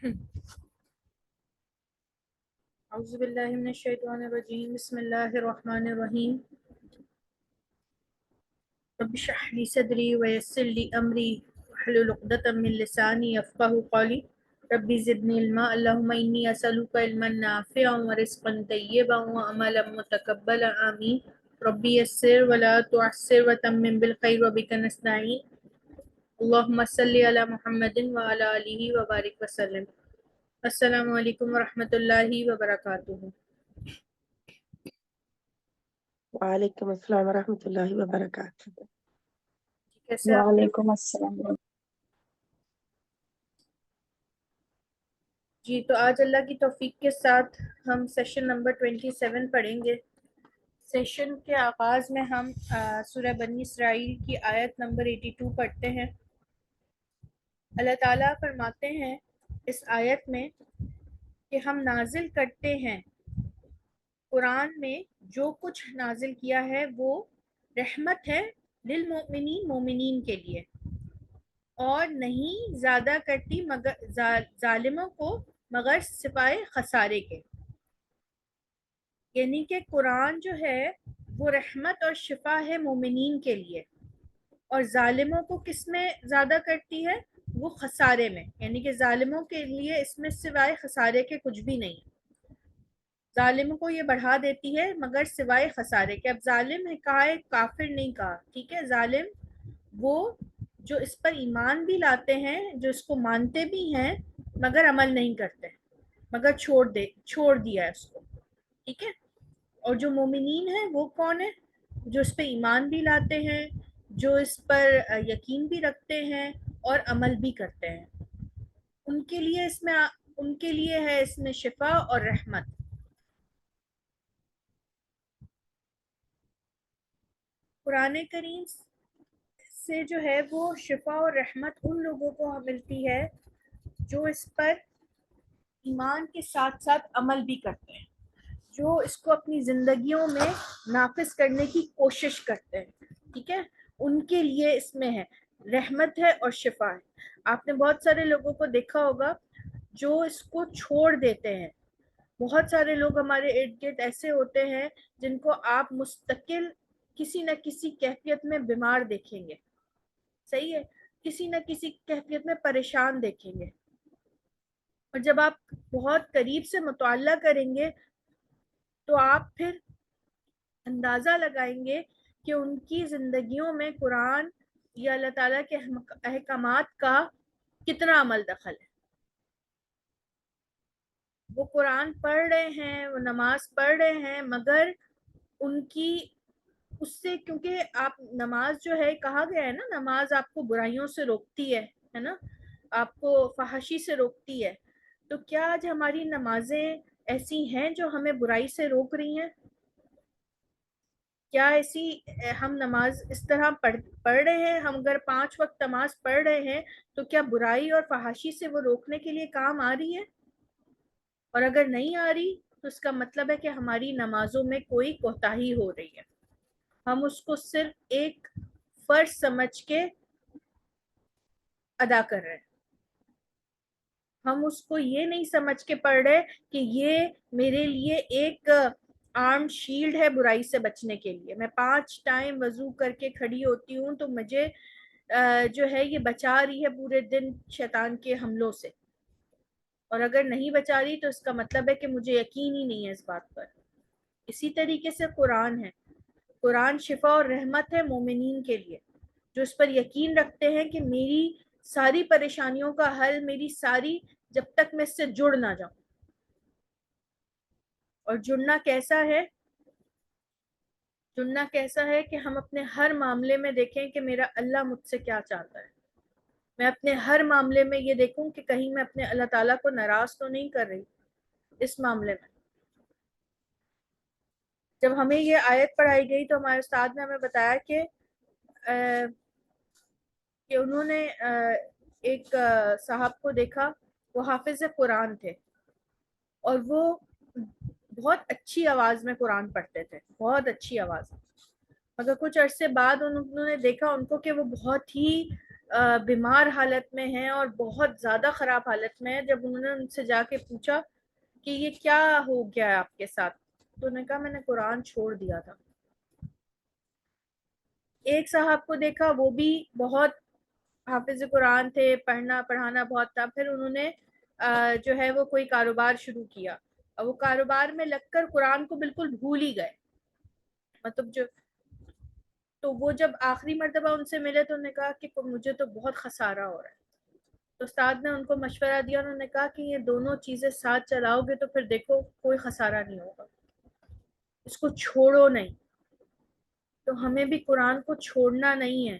اعوذ باللہ من الشیطان الرجیم بسم اللہ الرحمن الرحیم رب اشرح لی صدری ویسر لی امری واحلل عقدۃ من لسانی یفقہوا قولی رب زدنی علما اللہم انی اسألک علما نافعا ورزقا طیبا وعملا متقبلا آمین رب یسر ولا تعسر وتمم بالخیر وبک نستعین اللہم صلی علی محمد وعلی آلہ وبارک وسلم۔ السلام علیکم ورحمۃ اللہ وبرکاتہ۔ وعلیکم السلام ورحمۃ اللہ وبرکاتہ۔ کیسے آپ؟ وعلیکم السلام۔ جی تو آج اللہ کی توفیق کے ساتھ ہم سیشن نمبر 27 پڑھیں گے۔ سیشن کے آغاز میں ہم سورہ بنی اسرائیل کی آیت نمبر 82 پڑھتے ہیں۔ اللہ تعالیٰ فرماتے ہیں اس آیت میں کہ ہم نازل کرتے ہیں قرآن میں جو کچھ نازل کیا ہے وہ رحمت ہے للمؤمنین، مومنین کے لیے، اور نہیں زیادہ کرتی مگر ظالموں کو مگر سوائے خسارے کے۔ یعنی کہ قرآن جو ہے وہ رحمت اور شفا ہے مومنین کے لیے، اور ظالموں کو کس میں زیادہ کرتی ہے؟ وہ خسارے میں، یعنی کہ ظالموں کے لیے اس میں سوائے خسارے کے کچھ بھی نہیں۔ ظالم کو یہ بڑھا دیتی ہے مگر سوائے خسارے کے۔ اب ظالم ہے کہا ہے، کافر نہیں کہا، ٹھیک ہے۔ ظالم وہ جو اس پر ایمان بھی لاتے ہیں، جو اس کو مانتے بھی ہیں مگر عمل نہیں کرتے، مگر چھوڑ دیا ہے اس کو، ٹھیک ہے۔ اور جو مومنین ہیں وہ کون ہے؟ جو اس پہ ایمان بھی لاتے ہیں، جو اس پر یقین بھی رکھتے ہیں اور عمل بھی کرتے ہیں، ان کے لیے ہے اس میں شفا اور رحمت۔ قرآن کریم سے جو ہے وہ شفا اور رحمت ان لوگوں کو ملتی ہے جو اس پر ایمان کے ساتھ ساتھ عمل بھی کرتے ہیں، جو اس کو اپنی زندگیوں میں نافذ کرنے کی کوشش کرتے ہیں، ٹھیک ہے۔ ان کے لیے اس میں ہے رحمت ہے اور شفا ہے۔ آپ نے بہت سارے لوگوں کو دیکھا ہوگا جو اس کو چھوڑ دیتے ہیں۔ بہت سارے لوگ ہمارے ارد گرد ایسے ہوتے ہیں جن کو آپ مستقل کسی نہ کسی کیفیت میں بیمار دیکھیں گے، صحیح ہے، کسی نہ کسی کیفیت میں پریشان دیکھیں گے، اور جب آپ بہت قریب سے مطالعہ کریں گے تو آپ پھر اندازہ لگائیں گے کہ ان کی زندگیوں میں قرآن یا اللہ تعالیٰ کے احکامات کا کتنا عمل دخل ہے۔ وہ قرآن پڑھ رہے ہیں، وہ نماز پڑھ رہے ہیں، مگر ان کی اس سے، کیونکہ آپ نماز جو ہے، کہا گیا ہے نا، نماز آپ کو برائیوں سے روکتی ہے نا، آپ کو فحاشی سے روکتی ہے۔ تو کیا آج ہماری نمازیں ایسی ہیں جو ہمیں برائی سے روک رہی ہیں؟ کیا ایسی ہم نماز اس طرح پڑھ رہے ہیں؟ ہم اگر 5 وقت نماز پڑھ رہے ہیں تو کیا برائی اور فحاشی سے وہ روکنے کے لیے کام آ رہی ہے؟ اور اگر نہیں آ رہی تو اس کا مطلب ہے کہ ہماری نمازوں میں کوئی کوتاہی ہو رہی ہے۔ ہم اس کو صرف ایک فرض سمجھ کے ادا کر رہے ہیں، ہم اس کو یہ نہیں سمجھ کے پڑھ رہے کہ یہ میرے لیے ایک آرم شیلڈ ہے برائی سے بچنے کے لیے۔ میں 5 ٹائم وضو کر کے کھڑی ہوتی ہوں تو مجھے جو ہے یہ بچا رہی ہے پورے دن شیطان کے حملوں سے، اور اگر نہیں بچا رہی تو اس کا مطلب ہے کہ مجھے یقین ہی نہیں ہے اس بات پر۔ اسی طریقے سے قرآن ہے، قرآن شفا اور رحمت ہے مومنین کے لیے، جو اس پر یقین رکھتے ہیں کہ میری ساری پریشانیوں کا حل، میری ساری، جب تک میں اس سے جڑ نہ جاؤں۔ اور جڑنا کیسا ہے؟ جڑنا کیسا ہے کہ ہم اپنے ہر معاملے میں دیکھیں کہ میرا اللہ مجھ سے کیا چاہتا ہے۔ میں اپنے ہر معاملے میں یہ دیکھوں کہ کہیں میں اپنے اللہ تعالیٰ کو ناراض تو نہیں کر رہی اس معاملے میں۔ جب ہمیں یہ آیت پڑھائی گئی تو ہمارے استاد نے ہمیں بتایا کہ انہوں نے ایک صاحب کو دیکھا، وہ حافظ قرآن تھے، اور وہ بہت اچھی آواز میں قرآن پڑھتے تھے، بہت اچھی آواز، مگر کچھ عرصے بعد انہوں نے دیکھا ان کو کہ وہ بہت ہی بیمار حالت میں ہیں اور بہت زیادہ خراب حالت میں ہیں. جب انہوں نے ان سے جا کے پوچھا کہ یہ کیا ہو گیا ہے آپ کے ساتھ، تو انہوں نے کہا میں نے قرآن چھوڑ دیا تھا. ایک صاحب کو دیکھا، وہ بھی بہت حافظ قرآن تھے، پڑھنا پڑھانا بہت تھا. پھر انہوں نے جو ہے وہ کوئی کاروبار شروع کیا، اور وہ کاروبار میں لگ کر قرآن کو بالکل بھول ہی گئے. مطلب تو وہ جب آخری مرتبہ ان سے ملے تو انہوں نے کہا کہ مجھے تو بہت خسارہ ہو رہا ہے. تو استاد نے ان کو مشورہ دیا، انہوں نے کہا کہ یہ دونوں چیزیں ساتھ چلاؤ گے تو پھر دیکھو کوئی خسارہ نہیں ہوگا، اس کو چھوڑو نہیں. تو ہمیں بھی قرآن کو چھوڑنا نہیں ہے.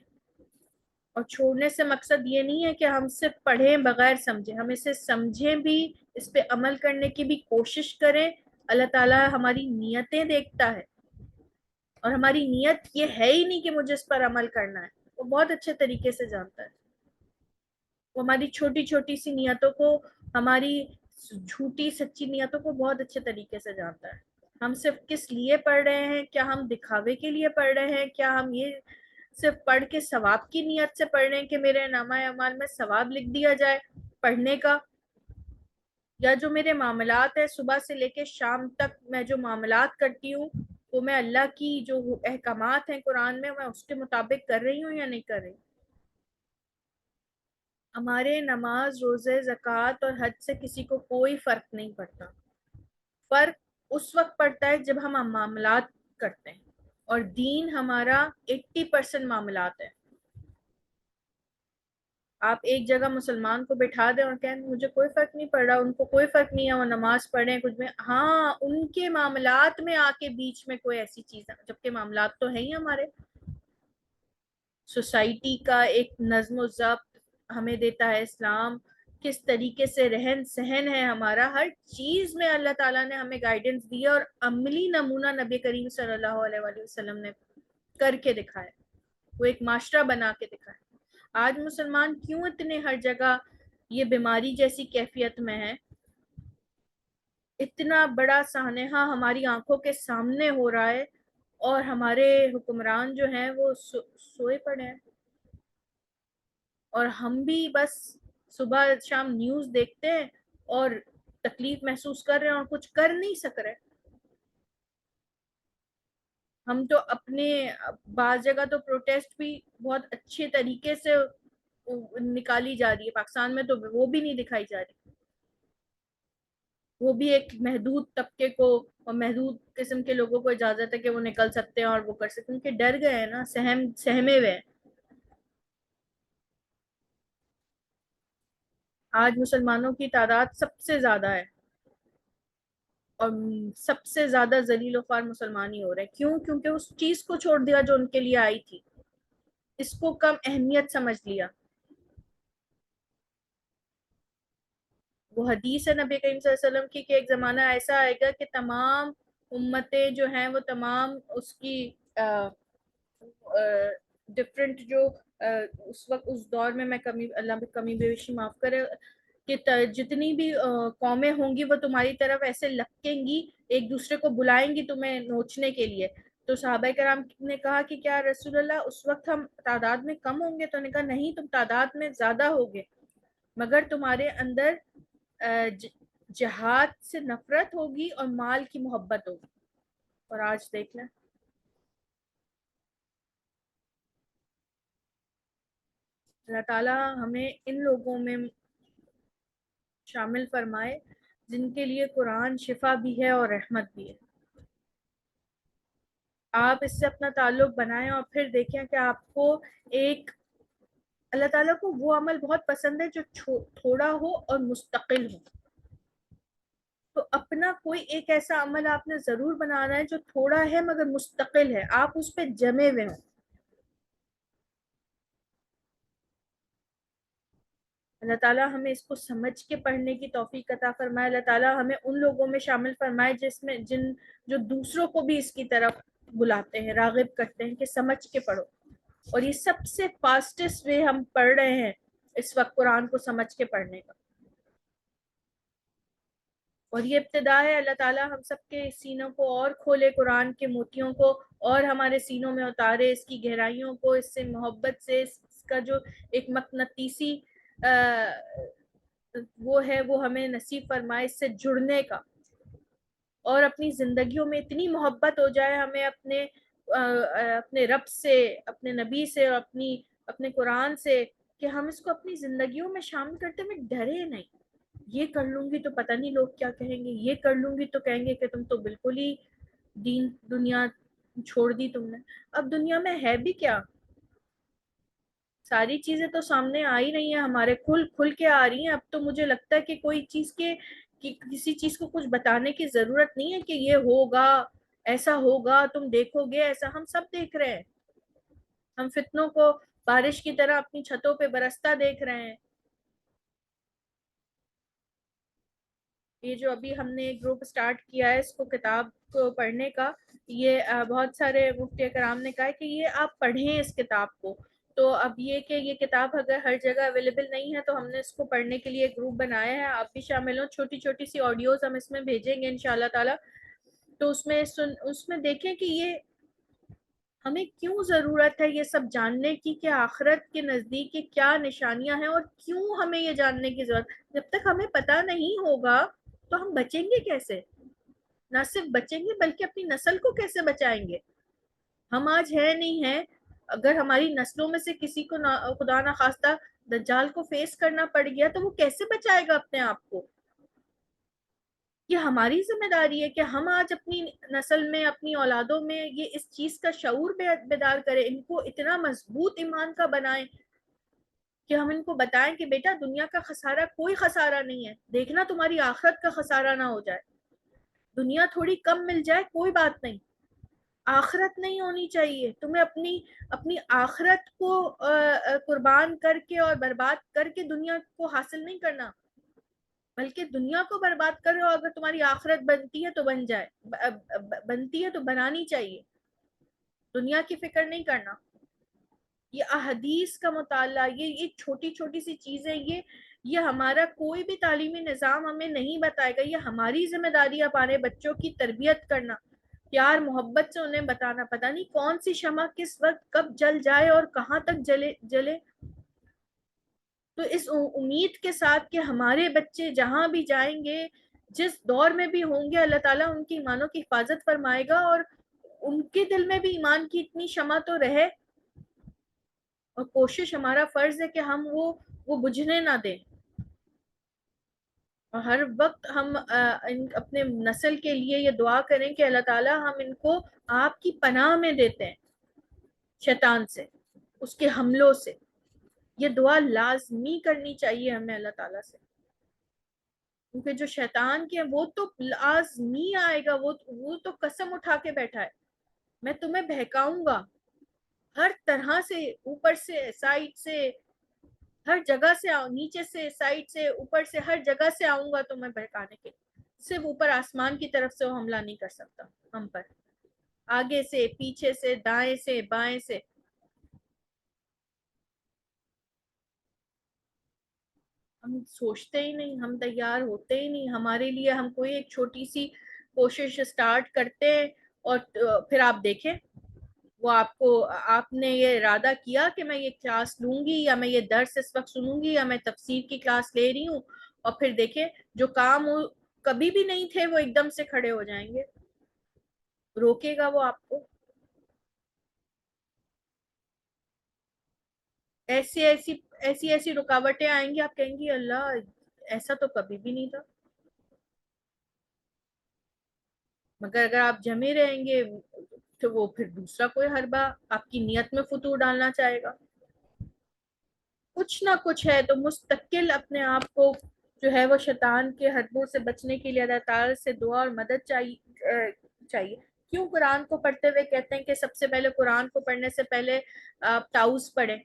اور چھوڑنے سے مقصد یہ نہیں ہے کہ ہم صرف پڑھیں بغیر سمجھیں، ہم اسے سمجھیں بھی، اس پہ عمل کرنے کی بھی کوشش کریں. اللہ تعالیٰ ہماری نیتیں دیکھتا ہے، اور ہماری نیت یہ ہے ہی نہیں کہ مجھے اس پر عمل کرنا ہے. وہ بہت اچھے طریقے سے جانتا ہے. وہ ہماری چھوٹی چھوٹی سی نیتوں کو، ہماری جھوٹی سچی نیتوں کو بہت اچھے طریقے سے جانتا ہے. ہم صرف کس لیے پڑھ رہے ہیں؟ کیا ہم دکھاوے کے لیے پڑھ رہے ہیں؟ کیا ہم یہ صرف پڑھ کے ثواب کی نیت سے پڑھ رہے ہیں کہ میرے نامہ اعمال میں ثواب لکھ دیا جائے پڑھنے کا؟ یا جو میرے معاملات ہیں صبح سے لے کے شام تک میں جو معاملات کرتی ہوں، وہ میں اللہ کی جو احکامات ہیں قرآن میں اس کے مطابق کر رہی ہوں یا نہیں کر رہی؟ ہمارے نماز، روزے، زکوٰۃ اور حج سے کسی کو کوئی فرق نہیں پڑتا. فرق اس وقت پڑتا ہے جب ہم معاملات کرتے ہیں، اور دین ہمارا 80% معاملات ہے. آپ ایک جگہ مسلمان کو بٹھا دیں اور کہیں مجھے کوئی فرق نہیں پڑ رہا، ان کو کوئی فرق نہیں ہے، وہ نماز پڑھیں کچھ بھی، ہاں ان کے معاملات میں آ کے بیچ میں کوئی ایسی چیز ہے، جبکہ معاملات تو ہیں ہی ہمارے. سوسائٹی کا ایک نظم و ضبط ہمیں دیتا ہے اسلام، کس طریقے سے رہن سہن ہے ہمارا، ہر چیز میں اللہ تعالیٰ نے ہمیں گائیڈنس دی ہے، اور عملی نمونہ نبی کریم صلی اللہ علیہ وآلہ وسلم نے کر کے دکھایا، وہ ایک معاشرہ بنا کے دکھایا. آج مسلمان کیوں اتنے ہر جگہ یہ بیماری جیسی کیفیت میں ہے؟ اتنا بڑا سانحہ ہماری آنکھوں کے سامنے ہو رہا ہے، اور ہمارے حکمران جو ہیں وہ سوئے پڑے ہیں، اور ہم بھی بس صبح شام نیوز دیکھتے ہیں اور تکلیف محسوس کر رہے ہیں اور کچھ کر نہیں سک رہے. ہم تو اپنے بعض جگہ تو پروٹیسٹ بھی بہت اچھے طریقے سے نکالی جا رہی ہے، پاکستان میں تو وہ بھی نہیں دکھائی جا رہی. وہ بھی ایک محدود طبقے کو اور محدود قسم کے لوگوں کو اجازت ہے کہ وہ نکل سکتے ہیں اور وہ کر سکتے ہیں، کیونکہ ڈر گئے ہیں نا، سہمے ہوئے ہیں. آج مسلمانوں کی تعداد سب سے زیادہ ہے، اور سب سے زیادہ ذلیل و خوار مسلمان ہی ہو رہے ہیں. کیوں؟ کیونکہ اس چیز کو چھوڑ دیا جو ان کے لیے آئی تھی، اس کو کم اہمیت سمجھ لیا. وہ حدیث ہے نبی کریم صلی اللہ علیہ وسلم کی کہ ایک زمانہ ایسا آئے گا کہ تمام امتیں جو ہیں وہ تمام اس کی ڈفرینٹ جو اس وقت اس دور میں کمی، اللہ کمی بیشی معاف کرے، کہ جتنی بھی قومیں ہوں گی وہ تمہاری طرف ایسے لپکیں گی، ایک دوسرے کو بلائیں گی تمہیں نوچنے کے لیے. تو صحابہ کرام نے کہا کہ کیا رسول اللہ اس وقت ہم تعداد میں کم ہوں گے؟ تو نے کہا نہیں، تم تعداد میں زیادہ ہوگے، مگر تمہارے اندر جہاد سے نفرت ہوگی اور مال کی محبت ہوگی. اور آج دیکھ لیں، اللہ تعالیٰ ہمیں ان لوگوں میں شامل فرمائے جن کے لیے قرآن شفا بھی ہے اور رحمت بھی ہے. آپ اس سے اپنا تعلق بنائیں اور پھر دیکھیں کہ آپ کو ایک، اللہ تعالیٰ کو وہ عمل بہت پسند ہے جو تھوڑا ہو اور مستقل ہو. تو اپنا کوئی ایک ایسا عمل آپ نے ضرور بنانا ہے جو تھوڑا ہے مگر مستقل ہے، آپ اس پہ جمے ہوئے ہوں. اللہ تعالیٰ ہمیں اس کو سمجھ کے پڑھنے کی توفیق عطا فرمائے. اللہ تعالیٰ ہمیں ان لوگوں میں شامل فرمائے جو دوسروں کو بھی اس کی طرف بلاتے ہیں، راغب کرتے ہیں کہ سمجھ کے پڑھو. اور یہ سب سے فاسٹسٹ وے ہم پڑھ رہے ہیں اس وقت قرآن کو سمجھ کے پڑھنے کا، اور یہ ابتدا ہے. اللہ تعالیٰ ہم سب کے سینوں کو اور کھولے، قرآن کے موتیوں کو اور ہمارے سینوں میں اتارے، اس کی گہرائیوں کو، اس سے محبت سے، اس کا جو ایک مقناطیسی وہ ہے وہ ہمیں نصیب فرمائے اس سے جڑنے کا، اور اپنی زندگیوں میں اتنی محبت ہو جائے ہمیں اپنے رب سے، اپنے نبی سے، اور اپنے قرآن سے، کہ ہم اس کو اپنی زندگیوں میں شامل کرتے ہوئے ڈرے نہیں۔ یہ کر لوں گی تو پتہ نہیں لوگ کیا کہیں گے، یہ کر لوں گی تو کہیں گے کہ تم تو بالکل ہی دین دنیا چھوڑ دی تم نے۔ اب دنیا میں ہے بھی کیا؟ ساری چیزیں تو سامنے آ ہی رہی ہیں ہمارے، کھل کھل کے آ رہی ہیں۔ اب تو مجھے لگتا ہے کہ کوئی چیز کسی چیز کو کچھ بتانے کی ضرورت نہیں ہے کہ یہ ہوگا، ایسا ہوگا، تم دیکھو گے ایسا۔ ہم سب دیکھ رہے ہیں، ہم فتنوں کو بارش کی طرح اپنی چھتوں پہ برستا دیکھ رہے ہیں۔ یہ جو ابھی ہم نے گروپ سٹارٹ کیا ہے اس کو کتاب کو پڑھنے کا، یہ بہت سارے مفتی کرام نے کہا ہے کہ یہ آپ پڑھیں اس کتاب کو۔ تو اب یہ کہ یہ کتاب اگر ہر جگہ اویلیبل نہیں ہے تو ہم نے اس کو پڑھنے کے لیے گروپ بنایا ہے، آپ بھی شامل ہوں۔ چھوٹی چھوٹی سی آڈیوز ہم اس میں بھیجیں گے انشاءاللہ تعالی، تو اس میں دیکھیں کہ یہ ہمیں کیوں ضرورت ہے یہ سب جاننے کی، کہ آخرت کے نزدیک کی کیا نشانیاں ہیں، اور کیوں ہمیں یہ جاننے کی ضرورت۔ جب تک ہمیں پتہ نہیں ہوگا تو ہم بچیں گے کیسے؟ نہ صرف بچیں گے بلکہ اپنی نسل کو کیسے بچائیں گے؟ ہم آج ہے نہیں ہیں، اگر ہماری نسلوں میں سے کسی کو خدا نخواستہ دجال کو فیس کرنا پڑ گیا تو وہ کیسے بچائے گا اپنے آپ کو؟ یہ ہماری ذمہ داری ہے کہ ہم آج اپنی نسل میں، اپنی اولادوں میں یہ اس چیز کا شعور بیدار کریں، ان کو اتنا مضبوط ایمان کا بنائیں کہ ہم ان کو بتائیں کہ بیٹا دنیا کا خسارہ کوئی خسارہ نہیں ہے، دیکھنا تمہاری آخرت کا خسارہ نہ ہو جائے۔ دنیا تھوڑی کم مل جائے کوئی بات نہیں، آخرت نہیں ہونی چاہیے۔ تمہیں اپنی آخرت کو قربان کر کے اور برباد کر کے دنیا کو حاصل نہیں کرنا، بلکہ دنیا کو برباد کرو۔ اگر تمہاری آخرت بنتی ہے تو بن جائے، بنتی ہے تو بنانی چاہیے، دنیا کی فکر نہیں کرنا۔ یہ احادیث کا مطالعہ، یہ چھوٹی چھوٹی سی چیزیں، یہ ہمارا کوئی بھی تعلیمی نظام ہمیں نہیں بتائے گا۔ یہ ہماری ذمہ داری ہے اپنے بچوں کی تربیت کرنا، پیار محبت سے انہیں بتانا۔ پتہ نہیں کون سی شمع کس وقت کب جل جائے اور کہاں تک جلے۔ تو اس امید کے ساتھ کہ ہمارے بچے جہاں بھی جائیں گے، جس دور میں بھی ہوں گے، اللہ تعالیٰ ان کی ایمانوں کی حفاظت فرمائے گا، اور ان کے دل میں بھی ایمان کی اتنی شمع تو رہے، اور کوشش ہمارا فرض ہے کہ ہم وہ بجھنے نہ دیں، اور ہر وقت ہم اپنے نسل کے لیے یہ دعا کریں کہ اللہ تعالیٰ ہم ان کو آپ کی پناہ میں دیتے ہیں، شیطان سے، اس کے حملوں سے۔ یہ دعا لازمی کرنی چاہیے ہمیں اللہ تعالیٰ سے، کیونکہ جو شیطان کے وہ تو لازمی آئے گا، وہ تو قسم اٹھا کے بیٹھا ہے، میں تمہیں بہکاؤں گا ہر طرح سے، اوپر سے، سائڈ سے، ہر جگہ سے نیچے سے، سائڈ سے، اوپر سے، ہر جگہ سے آؤں گا تمہیں بہکانے کے۔ صرف اوپر آسمان کی طرف سے وہ حملہ نہیں کر سکتا ہم پر، آگے سے، پیچھے سے، دائیں سے، بائیں سے۔ ہم سوچتے ہی نہیں، ہم تیار ہوتے ہی نہیں ہمارے لیے۔ ہم کوئی ایک چھوٹی سی کوشش سٹارٹ کرتے ہیں، اور پھر آپ دیکھیں وہ آپ نے یہ ارادہ کیا کہ میں یہ کلاس لوں گی، یا میں یہ درس اس وقت سنوں گی، یا میں تفسیر کی کلاس لے رہی ہوں، اور پھر دیکھیں جو کام کبھی بھی نہیں تھے وہ ایک دم سے کھڑے ہو جائیں گے۔ روکے گا وہ آپ کو؟ ایسی رکاوٹیں آئیں گی، آپ کہیں گی اللہ ایسا تو کبھی بھی نہیں تھا۔ مگر اگر آپ جمے رہیں گے تو وہ پھر دوسرا کوئی حربہ آپ کی نیت میں فتور ڈالنا چاہے گا۔ کچھ نہ کچھ ہے تو مستقل اپنے آپ کو جو ہے وہ شیطان کے حربوں سے بچنے کے لیے اللہ تعالیٰ سے دعا اور مدد چاہیے۔ کیوں قرآن کو پڑھتے ہوئے کہتے ہیں کہ سب سے پہلے قرآن کو پڑھنے سے پہلے آپ تعوذ پڑھیں،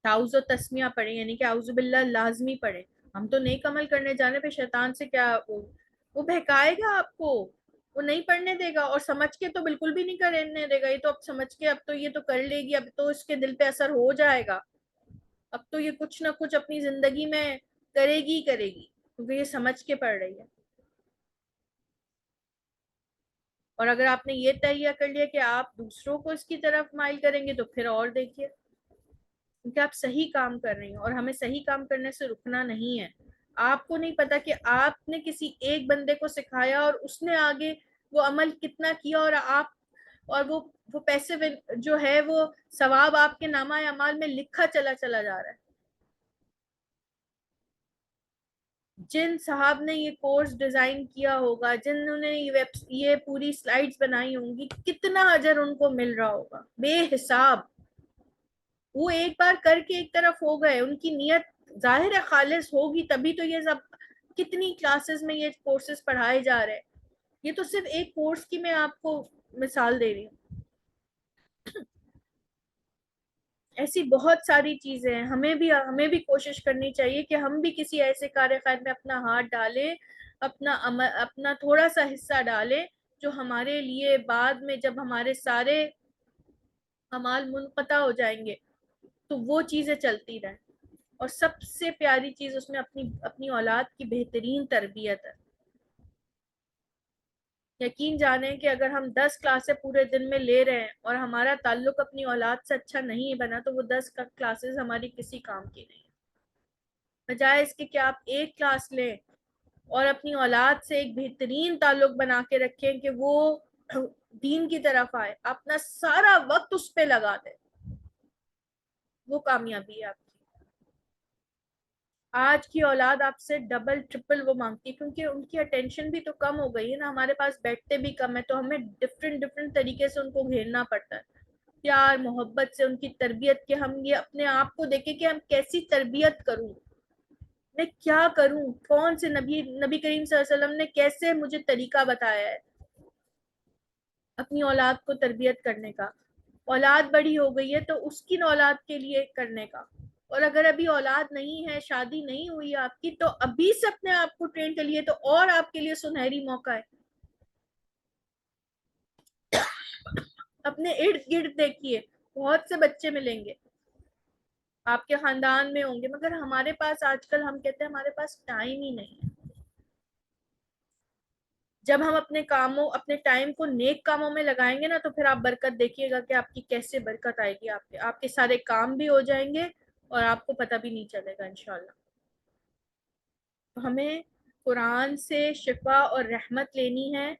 تعوذ و تسمیہ پڑھیں، یعنی کہ اعوذ باللہ لازمی پڑھیں۔ ہم تو نیک عمل کرنے جانے پہ شیطان سے کیا، وہ بہکائے گا آپ کو، وہ نہیں پڑھنے دے گا، اور سمجھ کے تو بالکل بھی نہیں کرنے دے گا۔ یہ تو اب سمجھ کے اب تو یہ تو کر لے گی، اب تو اس کے دل پہ اثر ہو جائے گا، اب تو یہ کچھ نہ کچھ اپنی زندگی میں کرے گی کیونکہ یہ سمجھ کے پڑھ رہی ہے۔ اور اگر آپ نے یہ تہیہ کر لیا کہ آپ دوسروں کو اس کی طرف مائل کریں گے تو پھر اور دیکھیے کیونکہ آپ صحیح کام کر رہی ہیں اور ہمیں صحیح کام کرنے سے رکنا نہیں ہے. آپ کو نہیں پتا کہ آپ نے کسی ایک بندے کو سکھایا اور اس نے آگے وہ عمل کتنا کیا, اور وہ پیسے جو ہے وہ ثواب آپ کے نامہ اعمال میں لکھا چلا جا رہا ہے. جن صاحب نے یہ کورس ڈیزائن کیا ہوگا, جنہوں نے یہ پوری سلائیڈز بنائی ہوں گی, کتنا اجر ان کو مل رہا ہوگا بے حساب. وہ ایک بار کر کے ایک طرف ہو گئے, ان کی نیت ظاہر ہے خالص ہوگی, تبھی تو یہ سب کتنی کلاسز میں یہ کورسز پڑھائے جا رہے ہیں. یہ تو صرف ایک کورس کی میں آپ کو مثال دے رہی ہوں. ایسی بہت ساری چیزیں ہیں. ہمیں بھی کوشش کرنی چاہیے کہ ہم بھی کسی ایسے کار خیر میں اپنا ہاتھ ڈالیں, اپنا تھوڑا سا حصہ ڈالیں, جو ہمارے لیے بعد میں جب ہمارے سارے اعمال منقطع ہو جائیں گے تو وہ چیزیں چلتی رہیں. اور سب سے پیاری چیز اس میں اپنی اولاد کی بہترین تربیت ہے. یقین جانیں کہ اگر ہم 10 کلاسیں پورے دن میں لے رہے ہیں اور ہمارا تعلق اپنی اولاد سے اچھا نہیں بنا تو وہ 10 کلاسز ہماری کسی کام کی نہیں. بجائے اس کے کہ آپ ایک کلاس لیں اور اپنی اولاد سے ایک بہترین تعلق بنا کے رکھیں کہ وہ دین کی طرف آئے, اپنا سارا وقت اس پہ لگا دیں, وہ کامیابی ہے آپ کی. آج کی اولاد آپ سے ڈبل ٹرپل وہ مانگتی ہے, کیونکہ ان کی اٹینشن بھی تو کم ہو گئی ہے نا. ہمارے پاس بیٹھتے بھی کم ہے تو ہمیں ڈفرینٹ طریقے سے ان کو گھیرنا پڑتا ہے, پیار محبت سے ان کی تربیت. کہ ہم یہ اپنے آپ کو دیکھیں کہ ہم کیسی تربیت کروں, میں کیا کروں, کون سے نبی کریم صلی اللہ علیہ وسلم نے کیسے مجھے طریقہ بتایا ہے اپنی اولاد کو تربیت کرنے کا. اولاد بڑی ہو گئی ہے تو اس کی اولاد کے لیے کرنے کا. اور اگر ابھی اولاد نہیں ہے, شادی نہیں ہوئی آپ کی, تو ابھی سے اپنے آپ کو ٹرین کے لیے تو اور آپ کے لیے سنہری موقع ہے. اپنے ارد گرد دیکھیے, بہت سے بچے ملیں گے آپ کے خاندان میں ہوں گے, مگر ہمارے پاس آج کل ہم کہتے ہیں ہمارے پاس ٹائم ہی نہیں ہے. جب ہم اپنے ٹائم کو نیک کاموں میں لگائیں گے نا تو پھر آپ برکت دیکھیے گا کہ آپ کی کیسے برکت آئے گی. آپ کے سارے کام بھی ہو جائیں گے اور آپ کو پتہ بھی نہیں چلے گا انشاءاللہ. ہمیں قرآن سے شفا اور رحمت لینی ہے,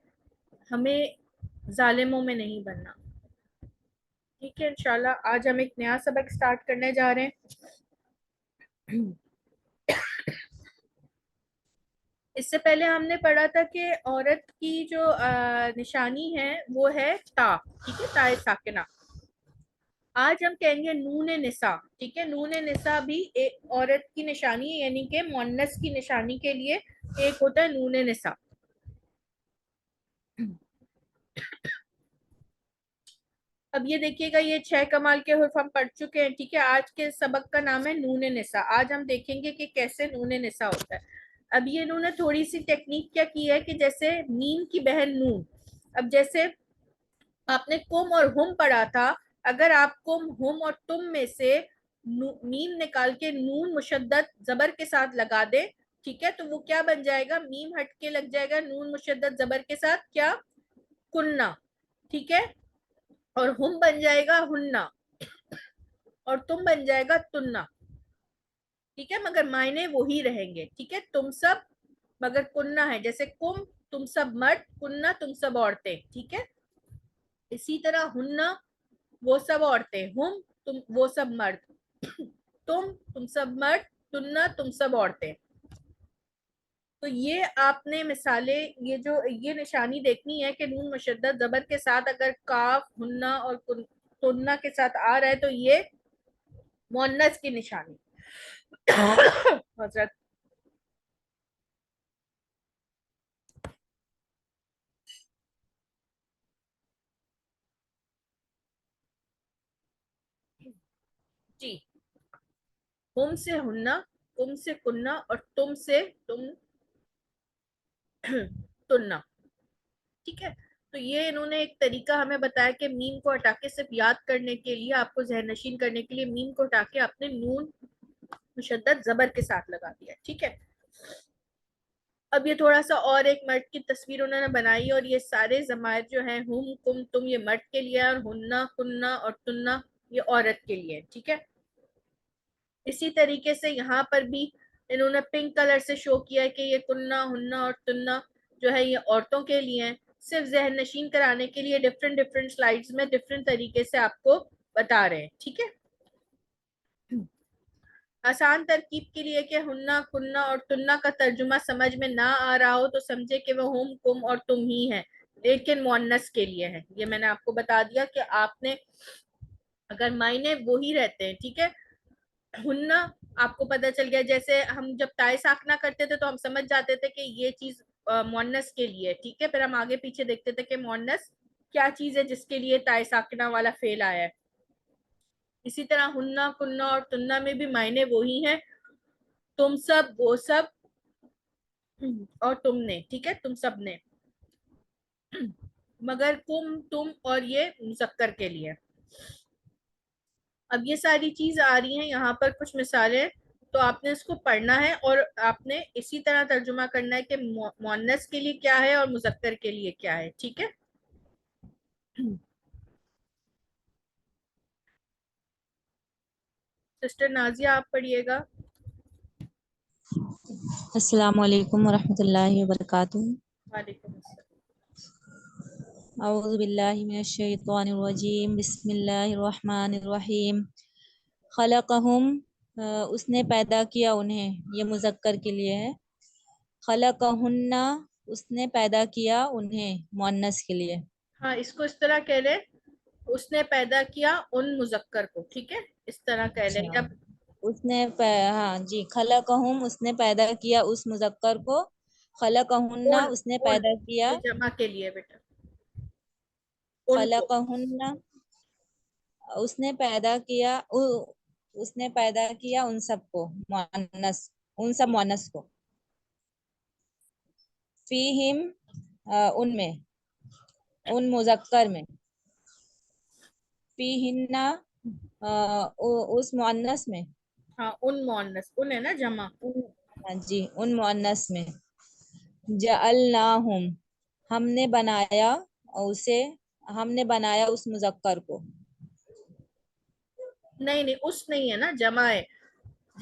ہمیں ظالموں میں نہیں بننا. ٹھیک ہے, انشاءاللہ آج ہم ایک نیا سبق سٹارٹ کرنے جا رہے ہیں. اس سے پہلے ہم نے پڑھا تھا کہ عورت کی جو نشانی ہے وہ ہے تا, ٹھیک ہے, تائے ساکنہ. آج ہم کہیں گے نون نساء. ٹھیک ہے, نون نساء بھی ایک عورت کی نشانی ہے, یعنی کہ مؤنث کی نشانی کے لیے ایک ہوتا ہے نون نساء. اب یہ دیکھیے گا, یہ 6 کمال کے حروف ہم پڑھ چکے ہیں. ٹھیک ہے, آج کے سبق کا نام ہے نون نساء. آج ہم دیکھیں گے کہ کیسے نون نساء ہوتا ہے. اب یہ انہوں نے تھوڑی سی ٹیکنیک کیا کی ہے کہ جیسے میم کی بہن نون, اب جیسے آپ نے کم اور ہم پڑھا تھا, اگر آپ کم ہم اور تم میں سے میم نکال کے نون مشدد زبر کے ساتھ لگا دیں, ٹھیک ہے, تو وہ کیا بن جائے گا, میم ہٹ کے لگ جائے گا نون مشدد زبر کے ساتھ کیا, کننا. ٹھیک ہے, اور ہم بن جائے گا ہننا, اور تم بن جائے گا تننا. ٹھیک ہے, مگر معنی وہی رہیں گے. ٹھیک ہے, تم سب مگر کننا ہے, جیسے کم تم سب مرد, کننا تم سب عورتیں. ٹھیک ہے, اسی طرح ہننا وہ سب عورتیں, ہم وہ سب مرد, تم سب مرد, تننا تم سب عورتیں. تو یہ آپ نے مثالیں, یہ نشانی دیکھنی ہے کہ نون مشدد زبر کے ساتھ اگر کاف, ہننا اور تننا کے ساتھ آ رہا ہے تو یہ مؤنث کی نشانی. حضرت جی, ہم سے ہننا, تم سے کننا, اور تم سے تننا. ٹھیک ہے, تو یہ انہوں نے ایک طریقہ ہمیں بتایا کہ میم کو ہٹا کے صرف یاد کرنے کے لیے, آپ کو ذہن نشین کرنے کے لیے میم کو ہٹا کے آپ نے نون مشدد زبر کے ساتھ لگا دیا. ٹھیک ہے, اب یہ تھوڑا سا اور ایک مرد کی تصویر انہوں نے بنائی, اور یہ سارے ضمائر جو ہیں ہم, کم, تم, یہ مرد کے لیے, اور ہننا, کننا اور تننا یہ عورت کے لیے. ٹھیک ہے, اسی طریقے سے یہاں پر بھی انہوں نے پنک کلر سے شو کیا ہے کہ یہ کننا ہننا اور تننا جو ہے یہ عورتوں کے لیے ہیں، صرف ذہن نشین کرانے کے لیے ڈفرینٹ سلائیڈز میں ڈفرینٹ طریقے سے آپ کو بتا رہے ہیں. ٹھیک ہے، آسان ترکیب کے لیے کہ ہننا کننا اور تننا کا ترجمہ سمجھ میں نہ آ رہا ہو تو سمجھے کہ وہ ہم کم اور تم ہی ہیں، لیکن مؤنث کے لیے ہے. یہ میں نے آپ کو بتا دیا کہ آپ نے اگر معنی وہی رہتے ہیں. ٹھیک ہے، ہننا آپ کو پتہ چل گیا، جیسے ہم جب تائے ساکنا کرتے تھے تو ہم سمجھ جاتے تھے کہ یہ چیز مؤنث کے لیے. ٹھیک ہے، پھر ہم آگے پیچھے دیکھتے تھے کہ مؤنث کیا چیز ہے جس کے لیے تائے ساکنا والا فعل آیا ہے. اسی طرح ہننا کننا اور تننا میں بھی معنی وہی ہیں، تم سب وہ سب اور تم نے. ٹھیک ہے، تم سب نے، مگر کم تم اور یہ مذکر کے لیے. اب یہ ساری چیز آ رہی ہیں یہاں پر کچھ مثالیں، تو آپ نے اس کو پڑھنا ہے اور آپ نے اسی طرح ترجمہ کرنا ہے کہ مؤنث کے لیے کیا ہے اور مذکر کے لیے کیا ہے. ٹھیک ہے، سسٹر نازیہ آپ پڑھیے گا. السلام علیکم ورحمۃ اللہ وبرکاتہ. وعلیکم السلام. اعوذ باللہ من الشیطان الرجیم. بسم اللہ الرحمن الرحیم. خلقہم، اس نے پیدا کیا انہیں، یہ مذکر کے لیے ہے. خلقہن، اس نے پیدا کیا انہیں، مؤنث کے لیے. ہاں، اس کو اس طرح کہہ لیں، اس نے پیدا کیا ان مذکر کو. ٹھیک ہے، اس طرح کہہ لیں. اچھا، اب اس نے ہاں جی، خلقہم، اس نے پیدا کیا اس مذکر کو. خلقہن، ان اس نے ان پیدا کیا. یہ جمع کے لیے بیٹا، ان کو. خلقہن، اس نے پیدا کیا، اس نے پیدا کیا ان سب کو، مؤنث، ان سب مؤنث کو. فیہم، ان میں، ان مذکر میں. فیہن، اس مؤنث میں. ہاں، ان مؤنث، ان ہے نا جمع. ہاں جی، ان مؤنث میں. جعلناہم، ہم نے بنایا اسے، ہم نے بنایا اس مذکر کو. نہیں نہیں، اس نہیں ہے نا، جمع ہے.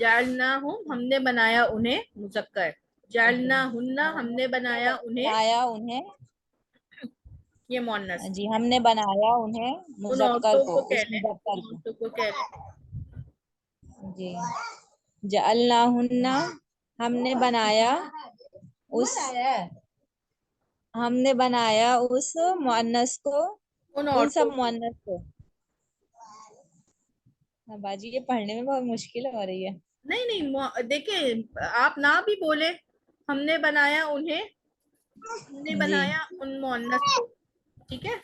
جعلناہم، ہم نے بنایا انہیں، مذکر. جعلناہن، ہم نے بنایا انہیں، بنایا انہیں. یہ مؤنث. جی، ہم نے بنایا انہیں ان مذکر عورتوں کو، کو اس کہہ لیں، ان مذکر کو. عورتوں کو کہہ لیں. جی، جعلناہن، ہم نے بنایا اس، ہم نے بنایا اس مؤنث کو، ان ان سب عورتوں کو. مؤنث کو. باجی یہ پڑھنے میں بہت مشکل ہو رہی ہے. نہیں نہیں، دیکھیں آپ نہ بھی بولے، ہم نے بنایا انہیں، ہم نے جی بنایا ان مؤنث کو. ٹھیک ہے،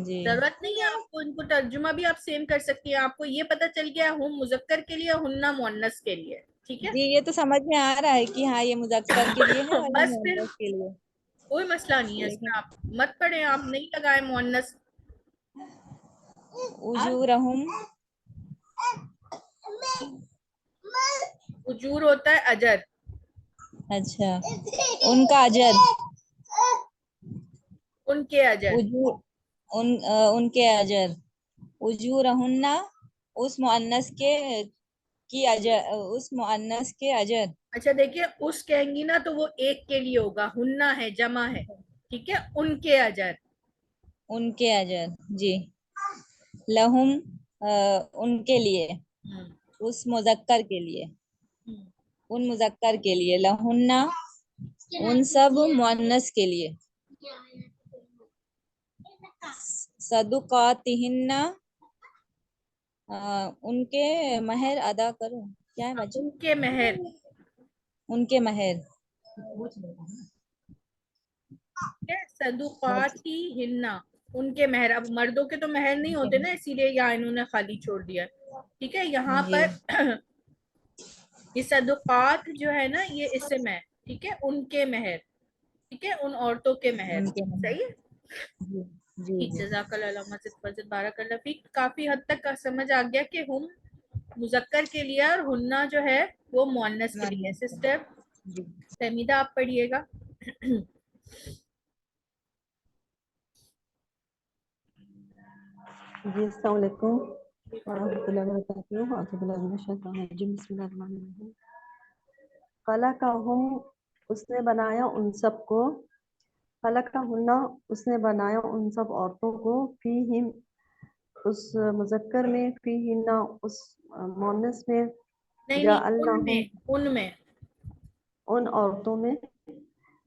جی ضرورت نہیں ہے آپ کو ان کو ترجمہ بھی آپ سیم کر سکتی ہیں. آپ کو یہ پتہ چل گیا ہم مذکر کے لیے، ہننا مؤنث کے لیے. ٹھیک ہے، جی، یہ تو سمجھ میں آ رہا ہے کہ ہاں یہ مذکر کے لیے ہے اور یہ بس پھر مؤنث کے لیے. کوئی مسئلہ نہیں ہے اس لیکن میں. آپ مت پڑھیں، آپ نہیں لگائیں مؤنث. اجورہم، اجور ہوتا ہے اجر. اچھا، ان کا اجر. ان کے اجر. اجور، ان کے اجر. اجورہن، اس مؤنث کے کی اجر، اس مؤنث کے اجر. اچھا دیکھیے، اس کہیں گی نا تو وہ ایک کے لیے ہوگا، ہننا ہے جمع ہے. ٹھیک ہے، ان کے اجر. ان کے اجر، جی. لہم، ان کے لیے، ہم، اس مذکر کے لیے، ہم. ان مذکر کے لیے. لہن، ان سب مؤنث کے لیے. صدقاتہن، ان کے مہر ادا کرو. کیا ہے بچی؟ ان کے مہر. ان کے مہر. صدقاتی ہننا، ان کے مہر. اب مردوں کے تو مہر نہیں ہوتے نا، اسی لیے یا انہوں نے خالی چھوڑ دیا. ٹھیک ہے، یہاں جی پر یہ صدقات جو ہے نا یہ اسم ہے. ٹھیک ہے، ان کے مہر. ٹھیک ہے، ان عورتوں کے مہر. ان کے مہر. صحیح ہے. جی جی ٹھیک، جی جزاک اللہ علامہ فضل، بارک اللہ فیک. کافی حد تک سمجھ آ گیا کہ ہم مذکر کے لیے اور ہننا جو ہے وہ مؤنث کے لیے. سسٹر جی. فہمیدہ آپ پڑھیے گا. جی السلام علیکم. ورحمۃ اللہ وبرکاتہ. اعوذ باللہ من الشیطان الرجیم. بسم اللہ الرحمن الرحیم. خلقہم اس نے بنایا ان سب کو، خلقہن اس نے بنایا ان سب عورتوں کو، فیہم اس مذکر میں، فیہن اس مؤنث میں، نہیں نہیں، جعلناہم ان میں ان عورتوں میں،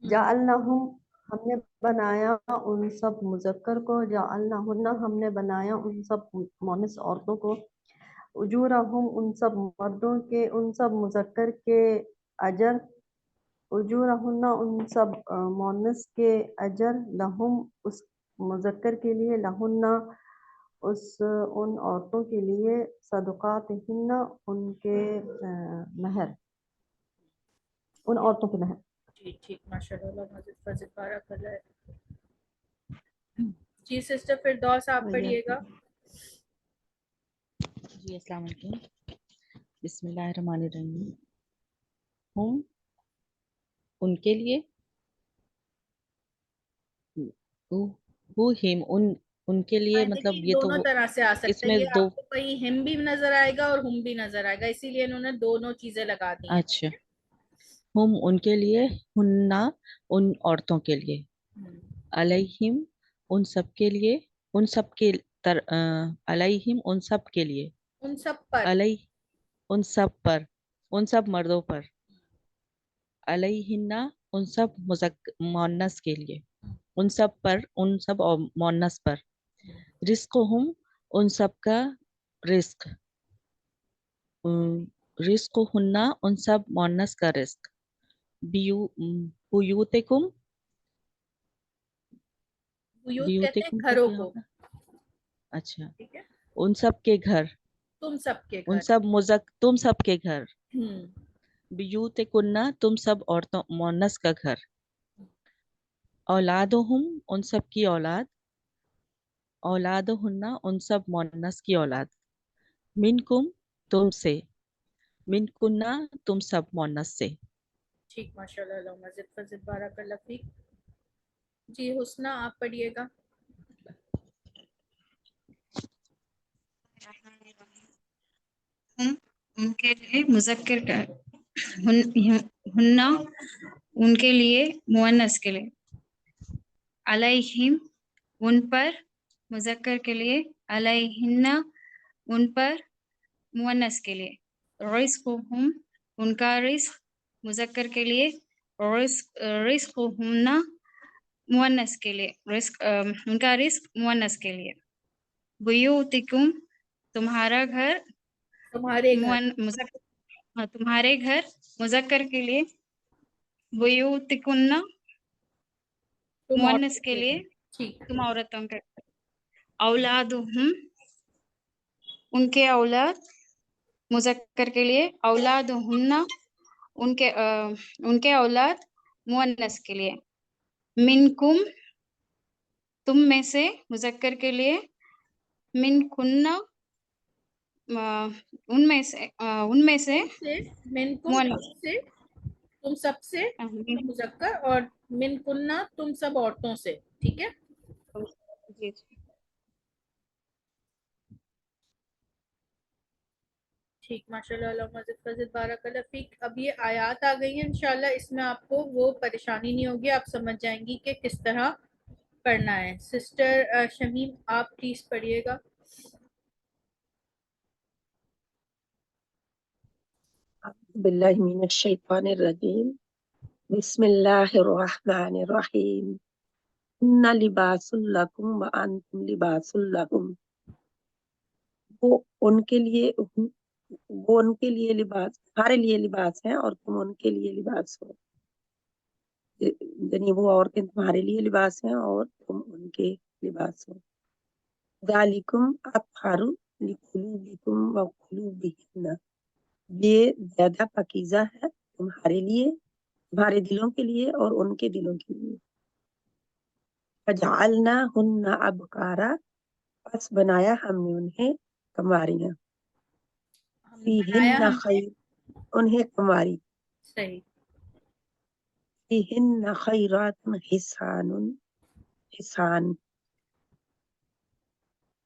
جعلناہم ہم نے بنایا ان سب مذکر کو، جعلناہن ہم نے بنایا ان سب مؤنث عورتوں کو، اجورہم ان سب مردوں کے، ان سب مذکر کے اجر، اجورہن ان سب مؤنث کے اجر، لہم اس مذکر کے لیے، لہن ان عورتوں کے لیے، صدقاتہن ان کے مہر، ان عورتوں کے مہر. جی ٹھیک، ماشاء اللہ، مزید فضل بارک اللہ. جی سسٹر فردوس آپ پڑھیے گا. جی السلام علیکم. بسم اللہ الرحمن الرحیم. ہم ان کے لیے، ہم ان کے لیے، مطلب دیکھیے یہ تو دونوں طرح سے آ اس سکتا ہے، میں یہ دو. آپ کو کہیں ہم بھی نظر آئے گا اور ہم بھی نظر آئے گا، اسی لیے انہوں نے دونوں چیزیں لگا دی ہیں. اچھا، ہم ان کے لیے، ہننا ان عورتوں کے لیے، علیہم ان سب کے لیے، ان سب کے علیہم ان سب کے لیے، ان سب پر، علیہ ان سب پر، ان سب مردوں پر، علیہن ان سب مؤنث کے لیے، ان سب پر، ان سب مؤنث پر، رزقہم ان سب کا رزق، رزقہن ان سب مؤنث کا رزق، بیوتکم بیوت کہتے ہیں بیوتکم کا گھروں کیا کو. ہوگا؟ اچھا، ٹھیک ہے، ان سب کے گھر، تم سب کے ان گھر. سب تم سب کے گھر، ہم، بیوتکن تم سب عورتوں مؤنث کا گھر، اولادہم ان سب کی اولاد، اولادہن ان سب مؤنث کی اولاد، منکم تم سے، منکنہ تم سب مؤنث سے. ٹھیک، ماشاء اللہ، مزید فضل بارک اللہ فیک. جی حسنہ آپ پڑھیے گا. ہم ان کے لیے مذکر کا، ہننا ان کے لیے مؤنث کے لیے، علیہم ان پر مذکر کے لیے، علیہن ان پر مؤنث کے لیے، رزقہم ان کا رزق مذکر کے لیے، رزقہن مؤنث کے لیے، رزق ان کا رزق مؤنث کے لیے، بیوتکم تمہارا گھر، تمہارے گھر، تمہارے گھر مذکر کے لیے، بیوتکن تم مؤنث عورتوں کے لیے، گھر. ٹھیک، تم عورتوں کے، اولادہم ان کے اولاد مذکر کے لیے، اولادہن ان کے اولاد مؤنث کے لیے، منکم تم میں سے مذکر کے لیے، منکن ان میں سے منکم مؤنث. تم سے، تم سب سے مذکر، اور من کننا تم سب عورتوں سے. ٹھیک ہے، جی ٹھیک، ماشاء اللہ، مزید فضل بارک اللہ فیک. اب یہ آیات آ گئی ہیں، انشاءاللہ اس میں آپ کو وہ پریشانی نہیں ہوگی، آپ سمجھ جائیں گی کہ کس طرح پڑھنا ہے. سسٹر شمیم آپ پلیز پڑھیے گا. باللہ من الشیطان الرجیم. بسم اللہ الرحمن الرحیم. ان لباس لکم وانتم لباس لہم. وہ ان کے لیے لباس، ہمارے لیے لباس ہے اور تم ان کے لیے لباس ہو، یعنی وہ عورتیں تمہارے لیے لباس ہیں اور تم ان کے لباس ہو. ذالکم اطہر لقلوبکم وقلوبہن. یہ زیادہ پاکیزہ ہے تمہارے لیے، تمہارے دلوں کے لیے اور ان کے دلوں کے لیے. فجعلناہن ابکارا. پس بنایا ہم نے انہیں کماریاں. فیہن خیر. انہیں کماری. صحیح، فیہن خیرات حسان. حسان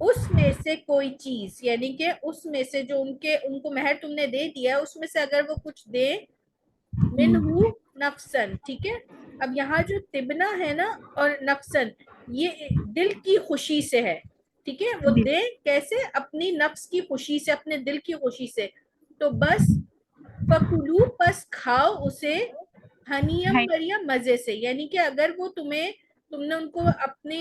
اس میں سے کوئی چیز، یعنی کہ اس میں سے جو ان کو مہر تم نے دے دیا ہے اس میں سے اگر وہ کچھ دے، منہو نفسن، ٹھیک ہے. اب یہاں جو تبنا ہے نا اور نفسن، یہ دل کی خوشی سے ہے، ٹھیک ہے. وہ دے کیسے؟ اپنی نفس کی خوشی سے، اپنے دل کی خوشی سے. تو بس فکلو، پس کھاؤ اسے، ہنیم مریم، مزے سے. یعنی کہ اگر وہ تم نے ان کو اپنی